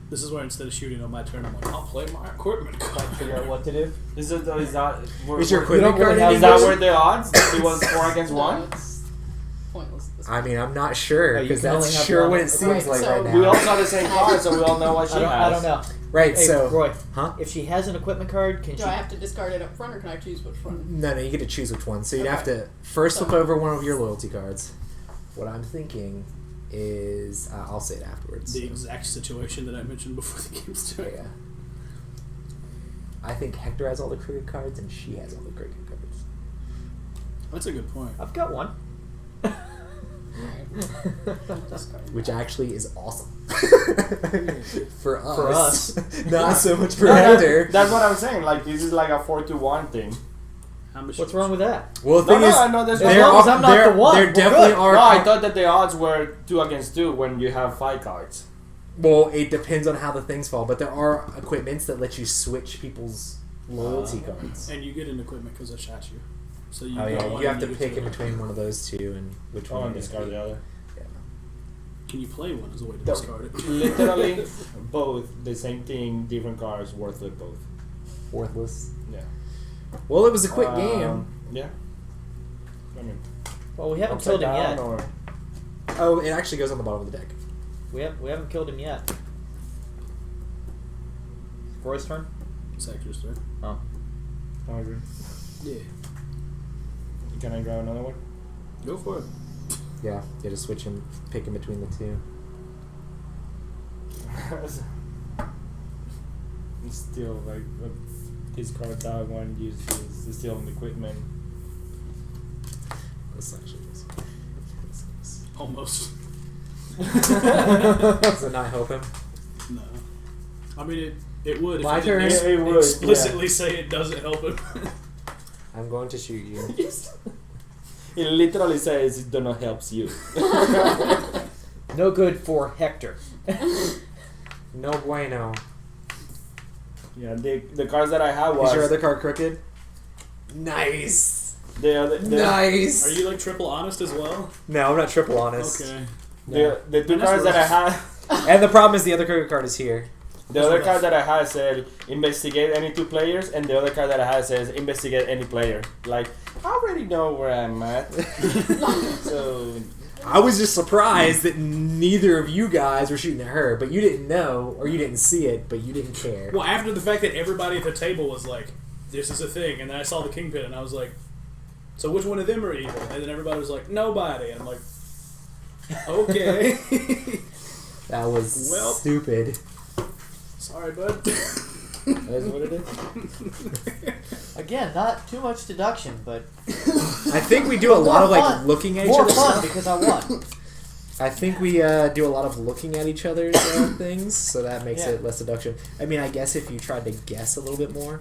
Speaker 4: This is where instead of shooting on my turn, I'm like, I'll play my equipment card.
Speaker 1: Figure out what to do.
Speaker 3: Is that
Speaker 2: Is your
Speaker 1: You
Speaker 2: equipment
Speaker 1: don't really
Speaker 2: card?
Speaker 1: have
Speaker 3: is that where the odds? It was 4 against
Speaker 5: No,
Speaker 3: 1?
Speaker 5: it's pointless at this
Speaker 2: I mean, I'm not sure
Speaker 1: Oh, you
Speaker 2: because
Speaker 1: can only
Speaker 2: that's
Speaker 1: have
Speaker 2: sure
Speaker 1: one.
Speaker 2: what it seems
Speaker 5: Right,
Speaker 2: like
Speaker 5: so
Speaker 2: right
Speaker 3: We
Speaker 2: now.
Speaker 3: all saw the same card, so we all know what she has.
Speaker 1: I don't know.
Speaker 2: Right,
Speaker 1: Hey,
Speaker 2: so
Speaker 1: Roy,
Speaker 2: huh?
Speaker 1: if she has an equipment card, can
Speaker 5: Do
Speaker 1: she?
Speaker 5: I have to discard it up front, or can I choose which one?
Speaker 2: No, you get to choose which one. So you'd have
Speaker 5: Okay.
Speaker 2: to first flip over one of your loyalty cards. What I'm thinking is, I'll say it afterwards.
Speaker 4: The exact situation that I mentioned before the game started.
Speaker 2: Yeah. I think Hector has all the cricket cards and she has all the cricket cards.
Speaker 4: That's a good point.
Speaker 1: I've got one.
Speaker 5: Discard.
Speaker 2: Which actually is awesome. For us.
Speaker 1: For us.
Speaker 2: Not so much for
Speaker 3: No,
Speaker 2: Hector.
Speaker 3: that's what I'm saying. Like, this is like a 4-1 thing.
Speaker 4: How much?
Speaker 1: What's wrong with that?
Speaker 2: Well, the
Speaker 3: No,
Speaker 2: thing is,
Speaker 3: I know that's
Speaker 1: As long as I'm not
Speaker 2: there,
Speaker 1: the one,
Speaker 2: there
Speaker 1: we're
Speaker 2: definitely
Speaker 1: good.
Speaker 2: are.
Speaker 3: No, I thought that the odds were 2 against 2 when you have 5 cards.
Speaker 2: Well, it depends on how the things fall, but there are equipments that let you switch people's loyalty cards.
Speaker 4: And you get an equipment because I shot you. So you
Speaker 2: Oh
Speaker 4: got
Speaker 2: yeah,
Speaker 4: one
Speaker 2: you have
Speaker 4: and
Speaker 2: to
Speaker 4: get
Speaker 2: pick in
Speaker 4: the-
Speaker 2: between one of those two and which
Speaker 3: Oh,
Speaker 2: one.
Speaker 3: and
Speaker 2: you
Speaker 3: discard
Speaker 2: pick.
Speaker 3: the other.
Speaker 2: Yeah.
Speaker 4: Can you play one as a way to
Speaker 3: No.
Speaker 4: discard it?
Speaker 3: Literally, both the same thing, different cards, worthless both.
Speaker 2: Worthless.
Speaker 3: Yeah.
Speaker 2: Well, it was a quick game.
Speaker 3: Yeah. I mean,
Speaker 1: Well, we haven't
Speaker 3: upside
Speaker 1: killed him
Speaker 3: down
Speaker 1: yet.
Speaker 3: or
Speaker 2: Oh, it actually goes on the bottom of the deck.
Speaker 1: We haven't killed him yet. Roy's turn.
Speaker 4: Sector's turn.
Speaker 1: Oh.
Speaker 3: however.
Speaker 4: Yeah.
Speaker 3: Can I grab another one?
Speaker 4: Go for it.
Speaker 2: Yeah, you had to switch him, pick in between the two.
Speaker 3: Still like discard that one. Use this still on equipment.
Speaker 2: This actually is.
Speaker 4: Almost.
Speaker 2: Does it not help him?
Speaker 4: No. I mean, it would if
Speaker 1: My
Speaker 4: it didn't
Speaker 1: turn?
Speaker 3: It would,
Speaker 4: explicitly say it doesn't help him.
Speaker 2: I'm going to shoot you.
Speaker 3: It literally says it do not helps you.
Speaker 1: No good for Hector.
Speaker 2: No bueno.
Speaker 3: Yeah, the cards that I had was
Speaker 2: Is your other card crooked? Nice.
Speaker 3: the
Speaker 2: Nice.
Speaker 4: Are you like triple honest as well?
Speaker 2: No, I'm not triple honest.
Speaker 4: Okay.
Speaker 3: the two
Speaker 4: And that's
Speaker 3: cards that I
Speaker 4: rough.
Speaker 3: had.
Speaker 2: And the problem is the other crooked card is here.
Speaker 3: The other card that I had said investigate any two players, and the other card that I had says investigate any player. Like, I already know where I'm at. So,
Speaker 2: I was just surprised that neither of you guys were shooting at her, but you didn't know, or you didn't see it, but you didn't care.
Speaker 4: Well, after the fact that everybody at the table was like, "This is a thing," and then I saw the kingpin, and I was like, "So which one of them are evil?" And then everybody was like, "Nobody." And I'm like, "Okay."
Speaker 2: That was
Speaker 4: Well.
Speaker 2: stupid.
Speaker 4: Sorry, bud.
Speaker 3: that is what it is.
Speaker 1: Again, not too much deduction, but
Speaker 2: I think we do a lot of like
Speaker 1: fun.
Speaker 2: looking at each
Speaker 1: more
Speaker 2: other's
Speaker 1: fun
Speaker 2: stuff.
Speaker 1: because I won.
Speaker 2: I think we do a lot of looking at each other's things, so that makes
Speaker 1: Yeah.
Speaker 2: it less deduction. I mean, I guess if you tried to guess a little bit more,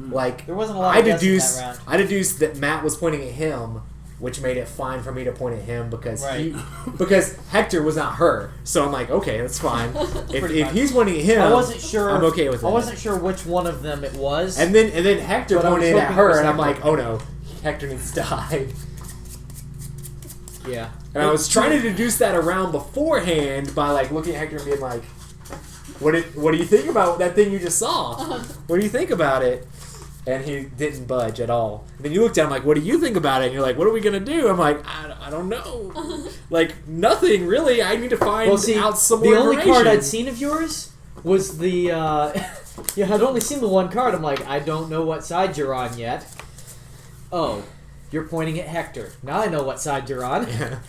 Speaker 2: like
Speaker 1: There wasn't a lot
Speaker 2: I
Speaker 1: of guessing
Speaker 2: deduced,
Speaker 1: that round.
Speaker 2: I deduced that Matt was pointing at him, which made it fine for me to point at him because
Speaker 1: Right.
Speaker 2: because Hector was not her. So I'm like, okay, that's fine. if
Speaker 1: Pretty
Speaker 2: if
Speaker 1: much.
Speaker 2: he's pointing at him,
Speaker 1: I wasn't sure.
Speaker 2: I'm okay with
Speaker 1: I
Speaker 2: that.
Speaker 1: wasn't sure which one of them it was.
Speaker 2: And then Hector
Speaker 1: But I was
Speaker 2: pointed at
Speaker 1: hoping it
Speaker 2: her,
Speaker 1: was
Speaker 2: and I'm
Speaker 1: Hector.
Speaker 2: like, oh no, Hector needs to die.
Speaker 1: yeah.
Speaker 2: And I was trying to deduce that around beforehand by like looking at Hector and being like, what do you think about that thing you just saw? What do you think about it? And he didn't budge at all. And then you looked at him like, what do you think about it? And you're like, what are we going to do? I'm like, I don't know. Like, nothing, really. I need to find
Speaker 1: Well, see,
Speaker 2: out some
Speaker 1: the
Speaker 2: more
Speaker 1: only
Speaker 2: information.
Speaker 1: card I'd seen of yours was the. Yeah, I'd only seen the one card. I'm like, I don't know what side you're on yet. Oh, you're pointing at Hector. Now I know what side you're on.
Speaker 2: Yeah.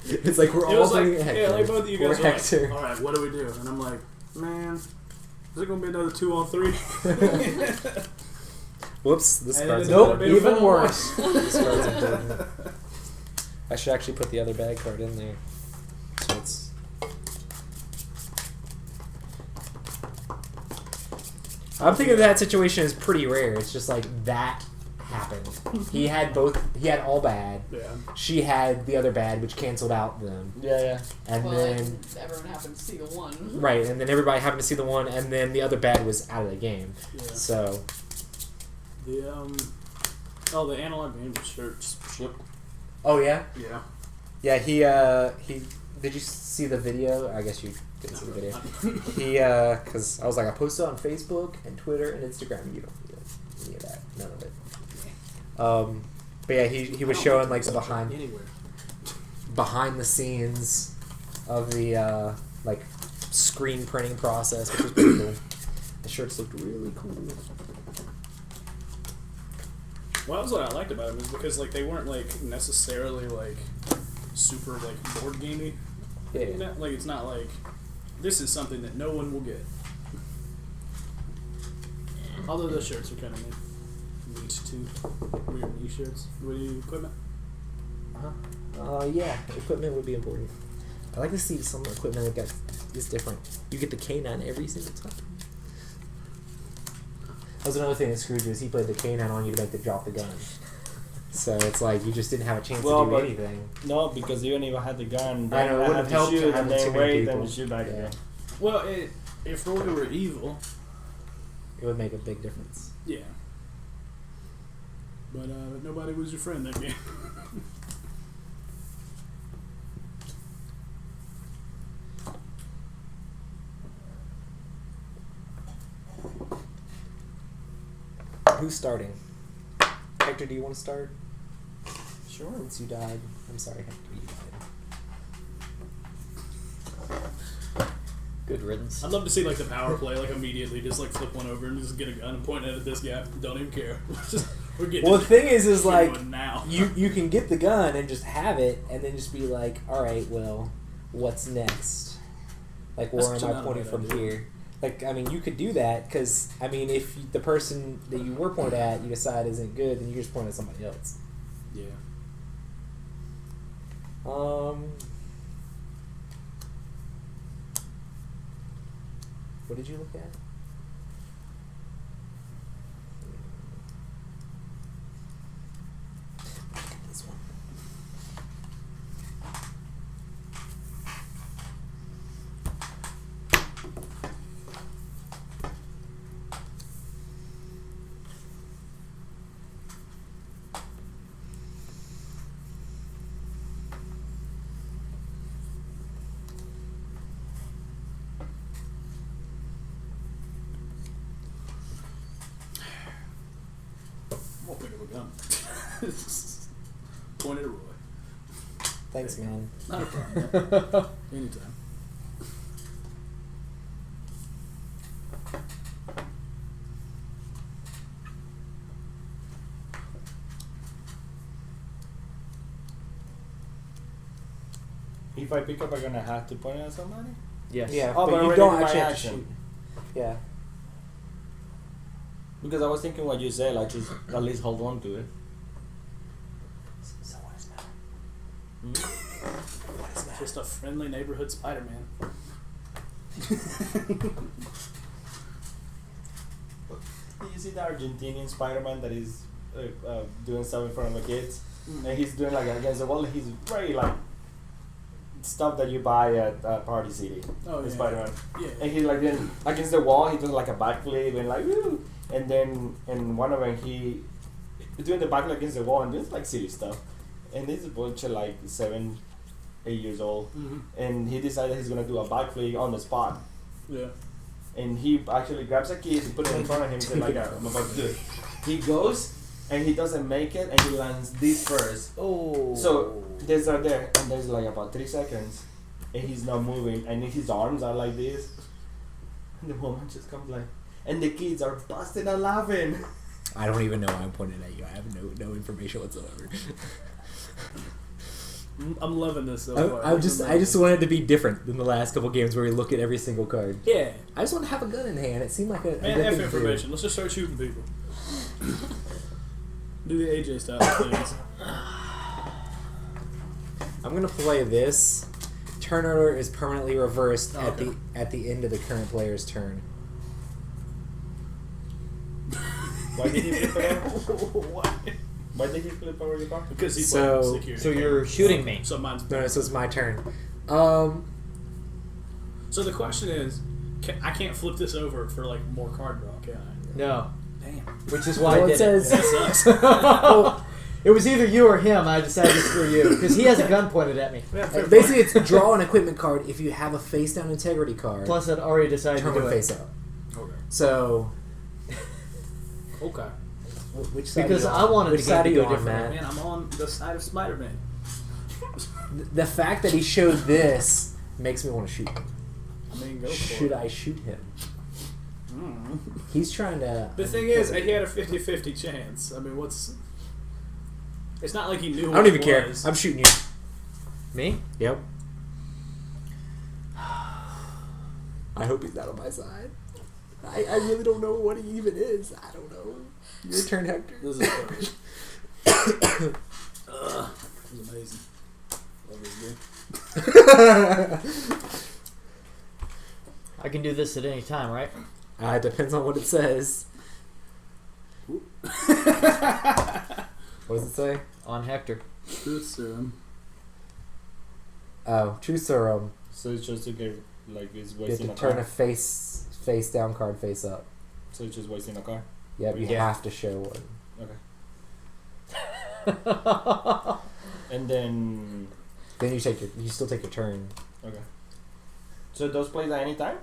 Speaker 2: It's like we're
Speaker 4: It
Speaker 2: all
Speaker 4: was like,
Speaker 2: pointing at Hector.
Speaker 4: yeah, like both of you guys
Speaker 2: Poor
Speaker 4: were
Speaker 2: Hector.
Speaker 4: like, all right, what do we do? And I'm like, man, is it going to be another 2-on-3?
Speaker 2: Whoops, this
Speaker 4: And
Speaker 2: card's
Speaker 4: then it's
Speaker 1: Nope,
Speaker 4: gonna be a
Speaker 1: even
Speaker 4: full
Speaker 1: worse.
Speaker 2: This card's important. I should actually put the other bag card in there. So it's. I'm thinking that situation is pretty rare. It's just like that happened. He had both. He had all bad.
Speaker 4: Yeah.
Speaker 2: She had the other bad, which canceled out them.
Speaker 3: Yeah.
Speaker 2: And
Speaker 5: Well,
Speaker 2: then
Speaker 5: everyone happened to see the one.
Speaker 2: right, and then everybody happened to see the one, and then the other bad was out of the game.
Speaker 4: Yeah.
Speaker 2: So
Speaker 4: The analog game shirts.
Speaker 3: Yep.
Speaker 2: oh yeah,
Speaker 4: Yeah.
Speaker 2: yeah. He did you see the video? I guess you didn't see the video. He because I was like I posted on Facebook and Twitter and Instagram. You don't need any of that, none of it. But yeah, he was showing like the behind the scenes of the like screen printing process, which was pretty cool. The shirts looked really cool.
Speaker 4: Well, that was what I liked about them is because like they weren't like necessarily like super like board gamey.
Speaker 2: Yeah.
Speaker 4: Like it's not like this is something that no one will get. Although those shirts are kind of neat too. Weird knee shirts. What do you equipment?
Speaker 2: Yeah, equipment would be important. I like to see some equipment that is different. You get the K9 every single time. That was another thing that screwed you is he played the K9 on you to make the drop the gun. So it's like you just didn't have a chance to do anything.
Speaker 3: No, because even if I had the gun,
Speaker 2: I know, it
Speaker 3: then
Speaker 2: wouldn't
Speaker 3: I
Speaker 2: have
Speaker 3: have
Speaker 2: helped
Speaker 3: to
Speaker 2: to
Speaker 3: shoot
Speaker 2: have
Speaker 3: and
Speaker 2: too
Speaker 3: then
Speaker 2: many
Speaker 3: wait
Speaker 2: people.
Speaker 3: and shoot back
Speaker 2: Yeah.
Speaker 3: again.
Speaker 4: Well, if Roy were evil,
Speaker 2: It would make a big difference.
Speaker 4: yeah. But nobody was your friend that game.
Speaker 2: Who's starting? Hector, do you want to start?
Speaker 3: Sure.
Speaker 2: Since you died. I'm sorry, Hector, you died.
Speaker 1: Good riddance.
Speaker 4: I'd love to see like the power play, like immediately, just like flip one over and just get a gun and point it at this guy. Don't even care. We're getting.
Speaker 2: Well, the thing is
Speaker 4: we're
Speaker 2: like
Speaker 4: doing now.
Speaker 2: you can get the gun and just have it, and then just be like, all right, well, what's next? Like,
Speaker 4: That's
Speaker 2: where am
Speaker 4: not
Speaker 2: I
Speaker 4: a
Speaker 2: pointing
Speaker 4: bad
Speaker 2: from
Speaker 4: idea.
Speaker 2: here? Like, I mean, you could do that because I mean, if the person that you were pointed at you decide isn't good, then you just point at somebody else.
Speaker 4: Yeah.
Speaker 2: What did you look at? Look at this one.
Speaker 4: Won't pick up a gun. Point it at Roy.
Speaker 2: Thanks, man.
Speaker 4: Not a problem. Anytime.
Speaker 3: If I pick up, I'm gonna have to point it at somebody.
Speaker 1: Yes.
Speaker 2: Yeah,
Speaker 3: Oh, but
Speaker 2: but you
Speaker 3: already
Speaker 2: don't
Speaker 3: in my
Speaker 2: actually have to
Speaker 3: action.
Speaker 2: shoot. Yeah.
Speaker 3: Because I was thinking what you said, like just at least hold on to it.
Speaker 2: So what is that?
Speaker 3: Hmm?
Speaker 2: What is that?
Speaker 4: Just a friendly neighborhood Spider-Man.
Speaker 3: You see the Argentinian Spider-Man that is doing stuff in front of the kids, and he's doing like against the wall. He's very like stuff that you buy at Party City.
Speaker 4: Oh,
Speaker 3: the
Speaker 4: yeah.
Speaker 3: Spider-Man,
Speaker 4: Yeah.
Speaker 3: and he's like then against the wall. He does like a backflip and like woo, and then in one of them he doing the backflip against the wall and doing like silly stuff, and this is a bunch of like 7, 8 years old,
Speaker 4: Mm-hmm.
Speaker 3: and he decided he's gonna do a backflip on the spot.
Speaker 4: Yeah.
Speaker 3: And he actually grabs a kid and put it in front of him and said like I'm about to do it. He goes and he doesn't make it and he lands this first.
Speaker 1: Oh.
Speaker 3: So there's are there and there's like about 3 seconds and he's not moving and his arms are like this. And the woman just comes like and the kids are busting and laughing.
Speaker 2: I don't even know why I'm pointing at you. I have no information whatsoever.
Speaker 4: I'm loving this so far.
Speaker 2: I just wanted to be different than the last couple games where we look at every single card.
Speaker 4: Yeah.
Speaker 2: I just want to have a gun in hand. It seemed like a
Speaker 4: Man,
Speaker 2: good
Speaker 4: F
Speaker 2: thing to do.
Speaker 4: information. Let's just start shooting people. Do the AJ style things.
Speaker 2: I'm gonna play this. Turn order is permanently reversed
Speaker 4: Okay.
Speaker 2: at the end of the current player's turn.
Speaker 3: Why did he flip it over?
Speaker 4: What?
Speaker 3: Why did he flip over the car?
Speaker 4: Because he's
Speaker 2: So-
Speaker 4: playing security.
Speaker 1: So you're shooting me.
Speaker 4: So mine's.
Speaker 2: No, so it's my turn.
Speaker 4: So the question is, I can't flip this over for like more card draw, can I?
Speaker 1: No.
Speaker 4: Damn.
Speaker 1: Which is why
Speaker 2: Well,
Speaker 1: I
Speaker 2: it
Speaker 1: did
Speaker 2: says-
Speaker 4: That sucks.
Speaker 1: Well, it was either you or him. I decided to screw you because he has a gun pointed at me.
Speaker 4: Yeah, fair
Speaker 2: basically, it's draw an equipment card if you have a face down integrity card.
Speaker 1: Plus, I'd already decided
Speaker 2: turn
Speaker 1: to do
Speaker 2: one
Speaker 1: it.
Speaker 2: face up.
Speaker 4: point.
Speaker 2: So,
Speaker 4: Okay.
Speaker 2: which side
Speaker 1: Because
Speaker 2: are you
Speaker 1: I
Speaker 2: on?
Speaker 1: wanted
Speaker 2: which
Speaker 1: to
Speaker 2: side
Speaker 1: get
Speaker 2: are
Speaker 1: to
Speaker 2: you
Speaker 1: go
Speaker 2: on,
Speaker 1: different.
Speaker 2: Matt?
Speaker 4: Man, I'm on the side of Spider-Man.
Speaker 2: The fact that he showed this makes me want to shoot him.
Speaker 4: I mean, go for
Speaker 2: Should
Speaker 4: it.
Speaker 2: I shoot him?
Speaker 4: Mm.
Speaker 2: He's trying to.
Speaker 4: The thing is, he had a 50-50 chance. I mean, what's... It's not like he knew
Speaker 2: I
Speaker 4: what
Speaker 2: don't even
Speaker 4: it
Speaker 2: care.
Speaker 4: was.
Speaker 2: I'm shooting you.
Speaker 1: Me?
Speaker 2: Yep. I hope he's not on my side. I really don't know what he even is. I don't know. Your turn, Hector.
Speaker 4: This is perfect. This is amazing. Love this game.
Speaker 1: I can do this at any time, right?
Speaker 2: It depends on what it says. What does it say?
Speaker 1: On Hector.
Speaker 4: Truth serum.
Speaker 2: Oh, true serum.
Speaker 3: So it's just to get like it's
Speaker 2: You have
Speaker 3: wasting
Speaker 2: to
Speaker 3: a
Speaker 2: turn
Speaker 3: car.
Speaker 2: a face down card face up.
Speaker 3: So it's just wasting a car.
Speaker 2: Yep, you
Speaker 1: Yeah.
Speaker 2: have to show one.
Speaker 3: Okay. And then
Speaker 2: Then you still take your turn.
Speaker 3: okay. So those plays at any time?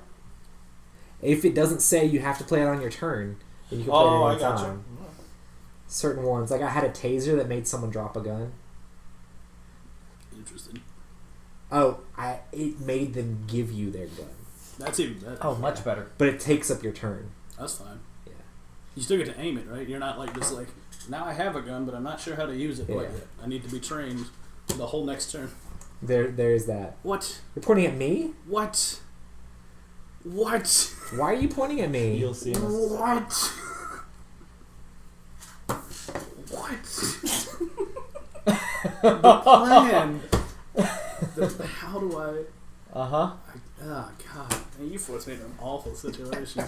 Speaker 2: If it doesn't say you have to play it on your turn, And you can play
Speaker 3: Oh,
Speaker 2: it
Speaker 3: I
Speaker 2: any
Speaker 3: got
Speaker 2: time.
Speaker 3: you.
Speaker 2: Certain ones, like I had a taser that made someone drop a gun.
Speaker 4: Interesting.
Speaker 2: Oh, it made them give you their gun,
Speaker 4: That's even better.
Speaker 1: Oh, much better.
Speaker 2: but it takes up your turn.
Speaker 4: That's fine.
Speaker 2: Yeah.
Speaker 4: You still get to aim it, right? You're not like just like, now I have a gun, but I'm not sure how to use it quite
Speaker 2: Yeah.
Speaker 4: yet. I need to be trained the whole next turn.
Speaker 2: There's that.
Speaker 4: What?
Speaker 2: You're pointing at me?
Speaker 4: What? What?
Speaker 2: Why are you pointing at me?
Speaker 3: You'll see.
Speaker 4: What? What? The plan. How do I?
Speaker 1: Uh-huh.
Speaker 4: Oh God! Man, you forced me into an awful situation.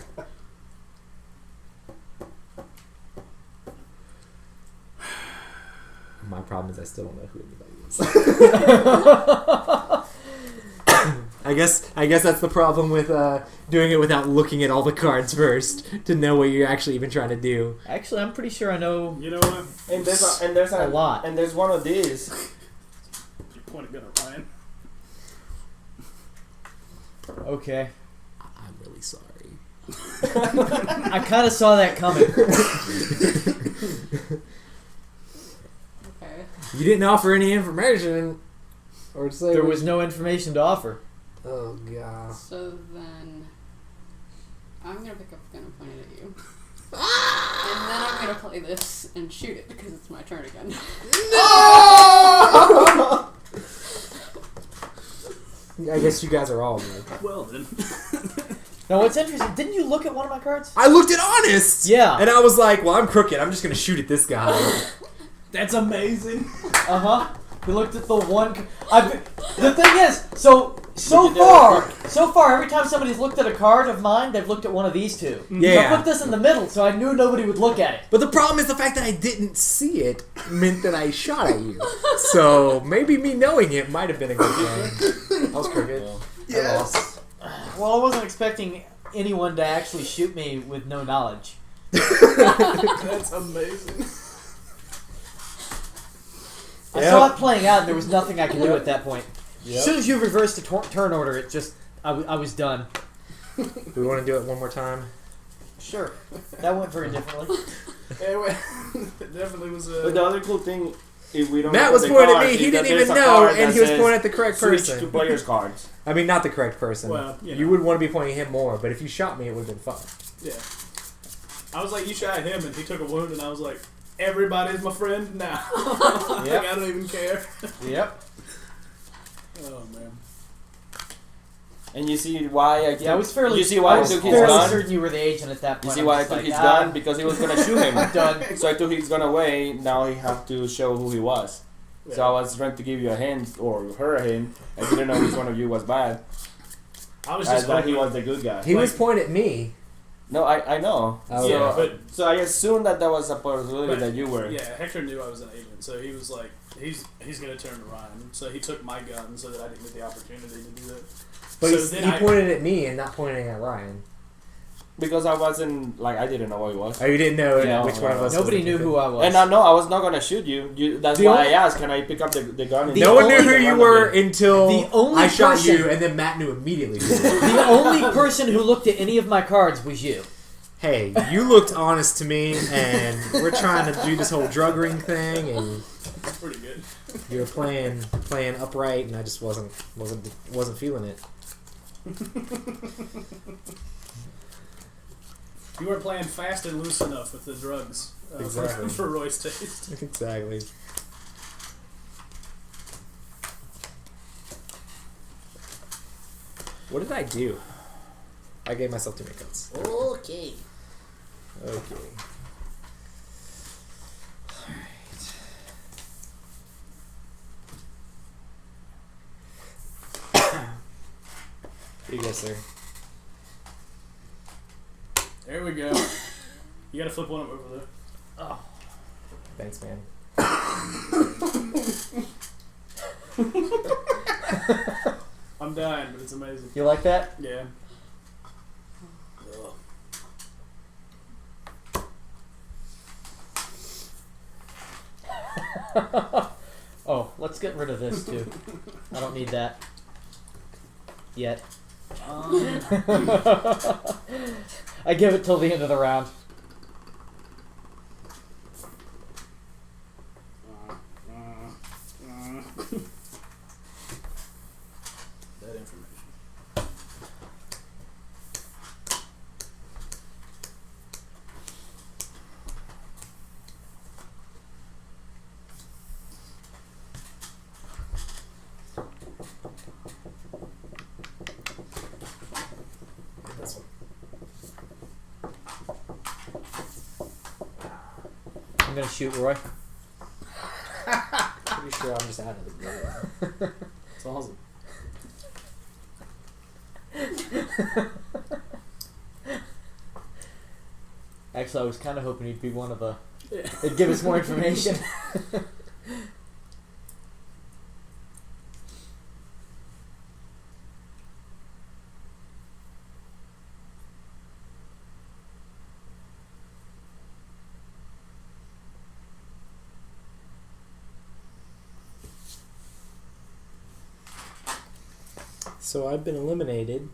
Speaker 2: My problem is I still don't know who anybody is. I guess that's the problem with doing it without looking at all the cards first to know what you're actually even trying to do.
Speaker 1: Actually, I'm pretty sure I know.
Speaker 4: You know what?
Speaker 3: And there's
Speaker 1: A lot.
Speaker 3: And there's one of these.
Speaker 4: You point a gun at Ryan.
Speaker 1: Okay.
Speaker 2: I'm really sorry.
Speaker 1: I kind of saw that coming.
Speaker 5: Okay.
Speaker 2: You didn't offer any information, or say
Speaker 1: There was no information to offer.
Speaker 2: Oh god.
Speaker 5: So then, I'm gonna pick up a gun and point it at you.
Speaker 2: Ah!
Speaker 5: And then I'm gonna play this and shoot it because it's my turn again.
Speaker 2: I guess you guys are all good.
Speaker 4: Well then.
Speaker 1: Now, what's interesting, didn't you look at one of my cards?
Speaker 2: I looked at honest.
Speaker 1: Yeah.
Speaker 2: And I was like, well, I'm crooked. I'm just gonna shoot at this guy.
Speaker 4: That's amazing.
Speaker 1: Uh-huh. You looked at the one... The thing is, so
Speaker 3: you do
Speaker 1: far, every time somebody's looked at a card of mine, they've looked at one of these two. So I
Speaker 2: Yeah.
Speaker 1: put this in the middle, so I knew nobody would look at it.
Speaker 2: But the problem is the fact that I didn't see it meant that I shot at you. So maybe me knowing it might have been a good thing. I was crooked. I lost.
Speaker 1: Well, I wasn't expecting anyone to actually shoot me with no knowledge.
Speaker 4: That's amazing.
Speaker 1: I saw it playing out, and there was nothing I could do at that point.
Speaker 3: Yep.
Speaker 1: As soon as you reversed the turn order, it just... I was done.
Speaker 2: Do we want to do it one more time?
Speaker 1: Sure. That went very differently.
Speaker 4: Anyway, it definitely was a.
Speaker 3: But the other cool thing, if we don't
Speaker 2: Matt
Speaker 3: look
Speaker 2: was
Speaker 3: at the
Speaker 2: pointing at
Speaker 3: cards,
Speaker 2: me.
Speaker 3: is
Speaker 2: He
Speaker 3: that
Speaker 2: didn't
Speaker 3: there's
Speaker 2: even
Speaker 3: a
Speaker 2: know,
Speaker 3: card
Speaker 2: and
Speaker 3: that
Speaker 2: he was
Speaker 3: says
Speaker 2: pointing at the correct
Speaker 3: switch
Speaker 2: person.
Speaker 3: to players' cards.
Speaker 2: I mean, not the correct person.
Speaker 4: Well, you know.
Speaker 2: You would want to be pointing at him more, but if you shot me, it would have been fun.
Speaker 4: Yeah. I was like, you shot him, and he took a wound, and I was like, everybody's my friend now. Like,
Speaker 1: Yep.
Speaker 4: I don't even care.
Speaker 1: Yep.
Speaker 4: Oh man.
Speaker 3: And you see why I took,
Speaker 1: Yeah, I was fairly...
Speaker 3: You see why I
Speaker 1: was
Speaker 3: took his
Speaker 1: fairly
Speaker 3: gun?
Speaker 1: certain you were the agent at that
Speaker 3: You
Speaker 1: point.
Speaker 3: see
Speaker 1: I'm
Speaker 3: why I
Speaker 1: just
Speaker 3: took
Speaker 1: like,
Speaker 3: his
Speaker 1: ah,
Speaker 3: gun? Because he was gonna shoot him.
Speaker 1: Done.
Speaker 3: So I took his gun away. Now he have to show who he was.
Speaker 4: Yeah.
Speaker 3: So I was trying to give you a hint or her a hint. I didn't know which one of you was bad.
Speaker 4: I was
Speaker 3: I
Speaker 4: just
Speaker 3: thought he
Speaker 4: hoping-
Speaker 3: was the good guy.
Speaker 2: He was pointing at me.
Speaker 3: No, I know.
Speaker 2: Oh,
Speaker 4: yeah, but
Speaker 3: So I assumed that was a possibility
Speaker 4: But-
Speaker 3: that you were.
Speaker 4: yeah, Hector knew I was an agent, so he was like, he's gonna turn to Ryan. So he took my gun so that I didn't get the opportunity to do that.
Speaker 2: But
Speaker 4: So
Speaker 2: he
Speaker 4: then I-
Speaker 2: pointed at me and not pointing at Ryan.
Speaker 3: Because I wasn't, like, I didn't know what it was.
Speaker 2: Oh, you didn't know
Speaker 3: Yeah,
Speaker 2: which one of us.
Speaker 1: Nobody
Speaker 2: was
Speaker 1: knew
Speaker 2: the
Speaker 1: who I was.
Speaker 3: And I know I was not gonna shoot you. That's
Speaker 1: The
Speaker 3: why
Speaker 1: only-
Speaker 3: I asked, can I pick up the gun? and
Speaker 1: The
Speaker 2: No one knew
Speaker 1: only-
Speaker 2: who you were until
Speaker 1: The only
Speaker 2: I shot
Speaker 1: person-
Speaker 2: you, and then Matt knew immediately. Who you were.
Speaker 1: The only person who looked at any of my cards was you.
Speaker 2: Hey, you looked honest to me, and we're trying to do this whole drug ring thing, and
Speaker 4: It's pretty good.
Speaker 2: you were playing upright, and I just wasn't feeling it.
Speaker 4: You weren't playing fast and loose enough with the drugs
Speaker 2: Exactly.
Speaker 4: for Roy's taste.
Speaker 2: Exactly. What did I do? I gave myself too many cuts.
Speaker 5: Okay.
Speaker 2: Okay. Here you go, sir.
Speaker 4: There we go. You gotta flip one up over there.
Speaker 2: Thanks, man.
Speaker 4: I'm dying, but it's amazing.
Speaker 1: You like that?
Speaker 4: Yeah.
Speaker 1: Oh, let's get rid of this too. I don't need that. Yet.
Speaker 4: Um,
Speaker 1: I give it till the end of the round. I'm gonna shoot Roy.
Speaker 2: Pretty sure I'm just out of the game.
Speaker 4: It's awesome.
Speaker 1: Actually, I was kind of hoping he'd be one of the. It'd give us more information.
Speaker 2: So I've been eliminated.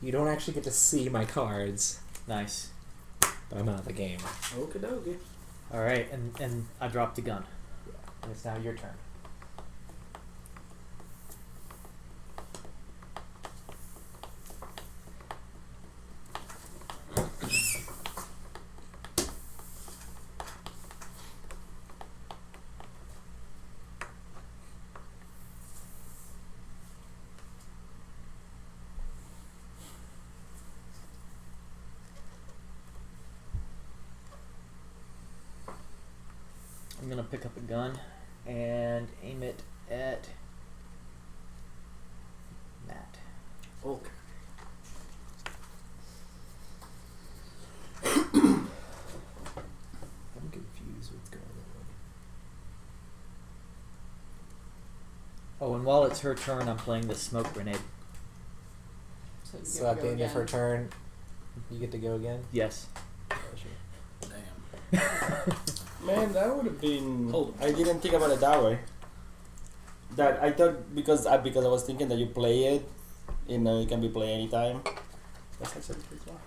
Speaker 2: You don't actually get to see my cards,
Speaker 1: Nice.
Speaker 2: but I'm out of the game.
Speaker 4: Okie dokie.
Speaker 1: All right, and I dropped the gun. And it's now your turn. I'm gonna pick up a gun and aim it at Matt.
Speaker 4: Okay.
Speaker 2: I'm confused what's going on.
Speaker 1: Oh, and while it's her turn, I'm playing the smoke grenade.
Speaker 5: So, you
Speaker 2: So
Speaker 5: get
Speaker 2: at
Speaker 5: to
Speaker 2: the
Speaker 5: go
Speaker 2: end of her
Speaker 5: again.
Speaker 2: turn, you get to go again?
Speaker 1: Yes.
Speaker 4: Damn.
Speaker 3: Man, that would have been.
Speaker 4: Hold on.
Speaker 3: I didn't think about it that way. That I thought because I was thinking that you play it, it can be played anytime. That's actually pretty cool.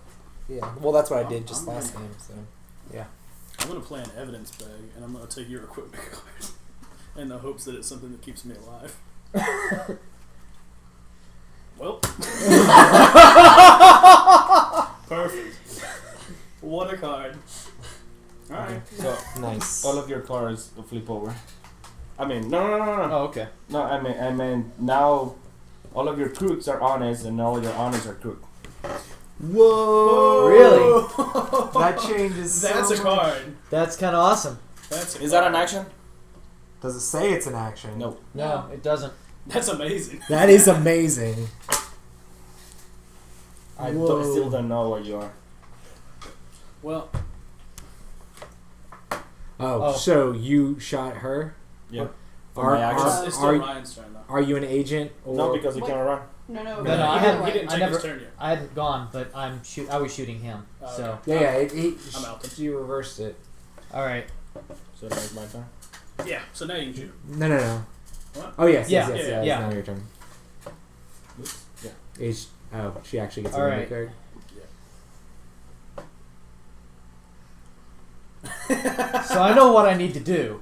Speaker 2: Yeah. Well, that's what I
Speaker 4: I'm-
Speaker 2: did just
Speaker 4: I'm
Speaker 2: last
Speaker 4: ready.
Speaker 2: game, so.
Speaker 4: I'm gonna play an evidence bag, and I'm gonna take your equipment card, in the hopes that it's something that keeps me alive. Well. Perfect. What a card. Alright.
Speaker 3: So
Speaker 2: Nice.
Speaker 3: all of your cards flip over. I mean, no.
Speaker 1: Oh, okay.
Speaker 3: No, I mean now, all of your crooks are honest, and all your honest are crook.
Speaker 2: Whoa!
Speaker 1: Really?
Speaker 2: That changes
Speaker 4: That's
Speaker 2: so
Speaker 4: a
Speaker 2: much.
Speaker 4: card.
Speaker 1: That's kind of awesome.
Speaker 4: That's a
Speaker 3: Is that
Speaker 4: card.
Speaker 3: an action?
Speaker 2: Does it say it's an action?
Speaker 3: No.
Speaker 1: No, it doesn't.
Speaker 4: That's amazing.
Speaker 2: That is amazing.
Speaker 3: I
Speaker 2: Whoa.
Speaker 3: still don't know where you are.
Speaker 4: Well,
Speaker 1: Oh.
Speaker 2: So you shot her?
Speaker 3: Yeah.
Speaker 2: Are,
Speaker 3: my action.
Speaker 2: are,
Speaker 4: it's still
Speaker 2: are,
Speaker 4: Ryan's turn though.
Speaker 2: are you an agent? Or
Speaker 3: No, because you
Speaker 5: Wait.
Speaker 3: can't run.
Speaker 5: No,
Speaker 1: No,
Speaker 5: no,
Speaker 1: I
Speaker 4: he
Speaker 1: hadn't-
Speaker 4: didn't
Speaker 1: I
Speaker 4: take
Speaker 1: never-
Speaker 4: his turn yet.
Speaker 1: I hadn't gone, but I was shooting him.
Speaker 4: Oh,
Speaker 1: So,
Speaker 4: okay.
Speaker 2: Yeah,
Speaker 4: I'm out then.
Speaker 2: you reversed it.
Speaker 1: all right.
Speaker 3: So now it's my turn.
Speaker 4: Yeah, so now you can shoot.
Speaker 2: No.
Speaker 4: What?
Speaker 2: Oh, yes,
Speaker 1: Yeah,
Speaker 2: yes.
Speaker 1: yeah.
Speaker 2: It's now your turn.
Speaker 3: Oops. Yeah.
Speaker 2: She actually gets a
Speaker 1: All
Speaker 2: memory
Speaker 1: right.
Speaker 2: card.
Speaker 1: So I know what I need to do.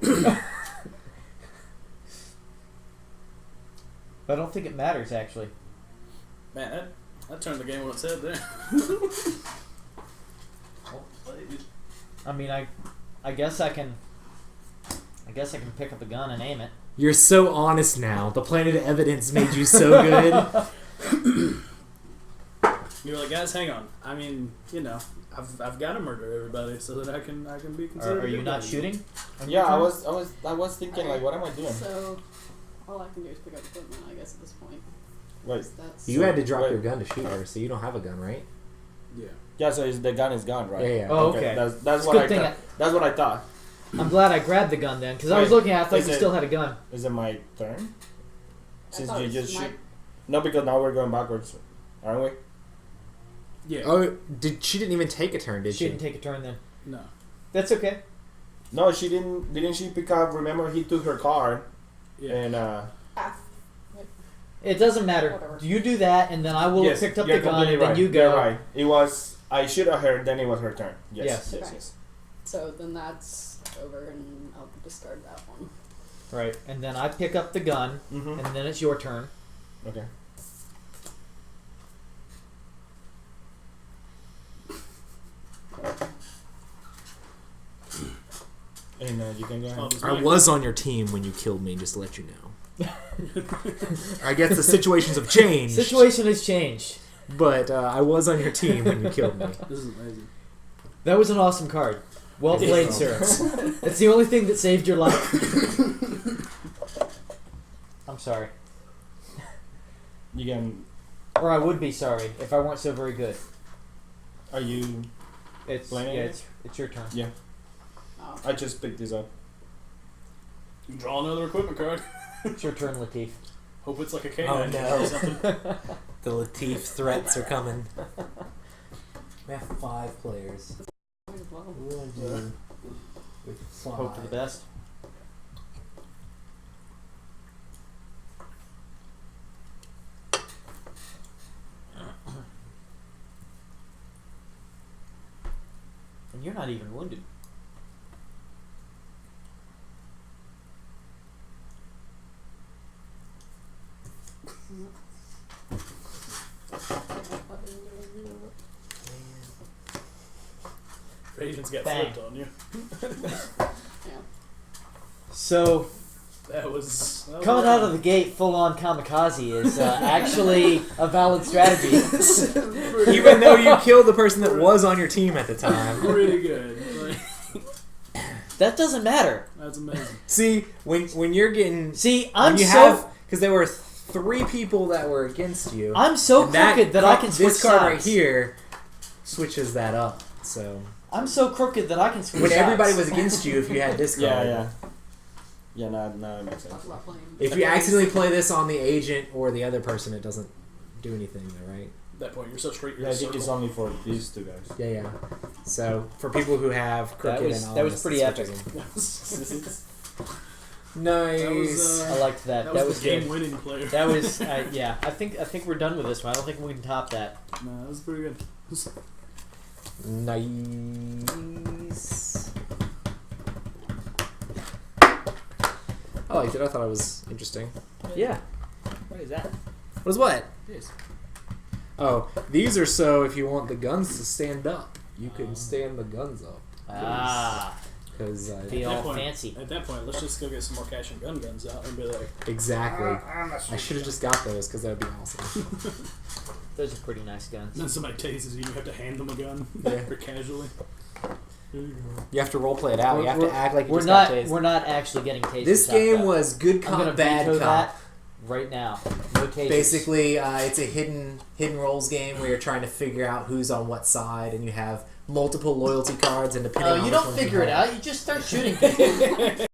Speaker 1: But I don't think it matters, actually.
Speaker 4: Man, that turned the game on its head there.
Speaker 1: I mean, I guess I can pick up a gun and aim it.
Speaker 2: You're so honest now. The Planet of Evidence made you so good.
Speaker 4: You're like, guys, hang on. I mean, I've got to murder everybody so that I can be considered.
Speaker 1: Are
Speaker 4: a
Speaker 1: you
Speaker 4: good
Speaker 1: not
Speaker 4: guy.
Speaker 1: shooting? on
Speaker 3: Yeah,
Speaker 1: your
Speaker 3: I
Speaker 1: turn?
Speaker 3: was thinking like, what am I doing?
Speaker 5: So, all I can do is pick up equipment, I guess, at this point.
Speaker 3: Wait.
Speaker 5: That's
Speaker 2: You had to drop
Speaker 3: Wait.
Speaker 2: your gun to shoot her, so you don't have a gun, right?
Speaker 4: Yeah.
Speaker 3: Yeah, so the gun is gone, right?
Speaker 2: Yeah.
Speaker 1: Oh, okay.
Speaker 3: That's
Speaker 1: It's a
Speaker 3: what
Speaker 1: good
Speaker 3: I
Speaker 1: thing
Speaker 3: thought. That's what I thought.
Speaker 1: I'm glad I grabbed the gun then, because I was
Speaker 3: Wait,
Speaker 1: looking at it, I thought
Speaker 3: is
Speaker 1: you
Speaker 3: it-
Speaker 1: still had a gun.
Speaker 3: Is it my turn?
Speaker 5: I
Speaker 3: Since
Speaker 5: thought
Speaker 3: you
Speaker 5: it was
Speaker 3: just
Speaker 5: my-
Speaker 3: shoot. No, because now we're going backwards, aren't we?
Speaker 4: Yeah.
Speaker 2: Oh, she didn't even take a turn, did
Speaker 1: She
Speaker 2: she?
Speaker 1: didn't take a turn then.
Speaker 4: No.
Speaker 1: That's okay.
Speaker 3: No, she didn't. Didn't she pick up? Remember, he took her card,
Speaker 4: Yeah.
Speaker 3: and
Speaker 5: Ah,
Speaker 1: It doesn't matter.
Speaker 5: Whatever.
Speaker 1: You do that, and then I will
Speaker 3: yes,
Speaker 1: have picked up
Speaker 3: you're
Speaker 1: the gun,
Speaker 3: completely
Speaker 1: and then
Speaker 3: right.
Speaker 1: you go.
Speaker 3: You're right. It was. I shoot at her, then it was her turn. Yes.
Speaker 1: Yes.
Speaker 3: Yes.
Speaker 5: Okay.
Speaker 3: Yes.
Speaker 5: so then that's over, and I'll discard that one.
Speaker 1: Right, and then I pick up the gun,
Speaker 3: Mm-hmm.
Speaker 1: and then it's your turn.
Speaker 3: Okay. And you can go ahead.
Speaker 4: Oh, this
Speaker 2: I
Speaker 4: mic-
Speaker 2: was on your team when you killed me, just to let you know. I guess the situations have changed.
Speaker 1: Situation has changed.
Speaker 2: But I was on your team when you killed me.
Speaker 4: This is amazing.
Speaker 1: That was an awesome card. Well played, sir. It's the only thing that saved your life. I'm sorry.
Speaker 3: You can.
Speaker 1: Or I would be sorry if I weren't so very good.
Speaker 3: Are you?
Speaker 1: It's
Speaker 3: Playing
Speaker 1: yeah,
Speaker 3: it?
Speaker 1: it's your turn.
Speaker 3: Yeah.
Speaker 5: Oh.
Speaker 3: I just picked this up.
Speaker 4: You draw another equipment card.
Speaker 1: It's your turn, Latif.
Speaker 4: Hope it's like a K9
Speaker 2: Oh, no.
Speaker 4: or something.
Speaker 2: The Latif threats are coming. We have 5 players.
Speaker 5: Well,
Speaker 2: What do I do with 5?
Speaker 1: Hope for the best. And you're not even wounded.
Speaker 4: Agents got
Speaker 1: Bang.
Speaker 4: flipped on you.
Speaker 5: yeah.
Speaker 1: So
Speaker 4: That was
Speaker 1: coming out of the gate full on kamikaze is actually a valid strategy.
Speaker 2: Even though you killed the person that was on your team at the time.
Speaker 4: pretty good. Like,
Speaker 1: That doesn't matter.
Speaker 4: that's amazing.
Speaker 2: See, when you're getting...
Speaker 1: See, I'm
Speaker 2: when you
Speaker 1: so
Speaker 2: have... Because there were 3 people that were against you.
Speaker 1: I'm so
Speaker 2: and
Speaker 1: crooked that I can switch
Speaker 2: This card right
Speaker 1: sides.
Speaker 2: here switches that up. So
Speaker 1: I'm so crooked that I can switch
Speaker 2: when
Speaker 1: sides.
Speaker 2: everybody was against you, if you had this card...
Speaker 3: Yeah. Yeah, now it makes sense.
Speaker 5: Talk about playing.
Speaker 2: If you accidentally play this on the agent or the other person, it doesn't do anything, though, right?
Speaker 4: At that point, you're so straight. You're
Speaker 3: Yeah, I
Speaker 4: a
Speaker 3: think it's
Speaker 4: circle.
Speaker 3: only for these two guys.
Speaker 2: Yeah, yeah. So for people who have crooked
Speaker 1: was-
Speaker 2: and
Speaker 1: that was
Speaker 2: honest,
Speaker 1: pretty
Speaker 2: it
Speaker 1: epic.
Speaker 2: switches them.
Speaker 4: That
Speaker 2: Nice.
Speaker 4: was,
Speaker 1: I liked that.
Speaker 4: that was the
Speaker 1: good.
Speaker 4: game-winning player.
Speaker 1: That was yeah. I think we're done with this one. I don't think we can top that.
Speaker 4: No, that was pretty good.
Speaker 2: Nice. I liked it. I thought it was interesting.
Speaker 1: Yeah. What is that?
Speaker 2: What is what?
Speaker 1: This.
Speaker 2: Oh, these are so if you want the guns to stand up, you can stand the guns up.
Speaker 1: Ah,
Speaker 2: Because
Speaker 1: be
Speaker 4: At that
Speaker 1: all
Speaker 4: point-
Speaker 1: fancy.
Speaker 4: At that point, let's just go get some more cash and guns out and be like,
Speaker 2: exactly. I should have just got those because that would be awesome.
Speaker 1: Those are pretty nice guns.
Speaker 4: then somebody tases you, you have to hand them a gun,
Speaker 2: Yeah.
Speaker 4: or casually.
Speaker 2: You have to role play it out. You have to act like you
Speaker 1: We're
Speaker 2: just
Speaker 1: not.
Speaker 2: got tased.
Speaker 1: We're not actually getting tased.
Speaker 2: This
Speaker 1: chopped
Speaker 2: game
Speaker 1: up.
Speaker 2: was good
Speaker 1: I'm
Speaker 2: cop,
Speaker 1: gonna
Speaker 2: bad
Speaker 1: veto
Speaker 2: cop.
Speaker 1: that right now. No tasers.
Speaker 2: Basically, it's a hidden roles game where you're trying to figure out who's on what side, and you have multiple loyalty cards, and depending on
Speaker 1: you
Speaker 2: which
Speaker 1: don't
Speaker 2: ones
Speaker 1: figure it
Speaker 2: have-
Speaker 1: out. You just start shooting people.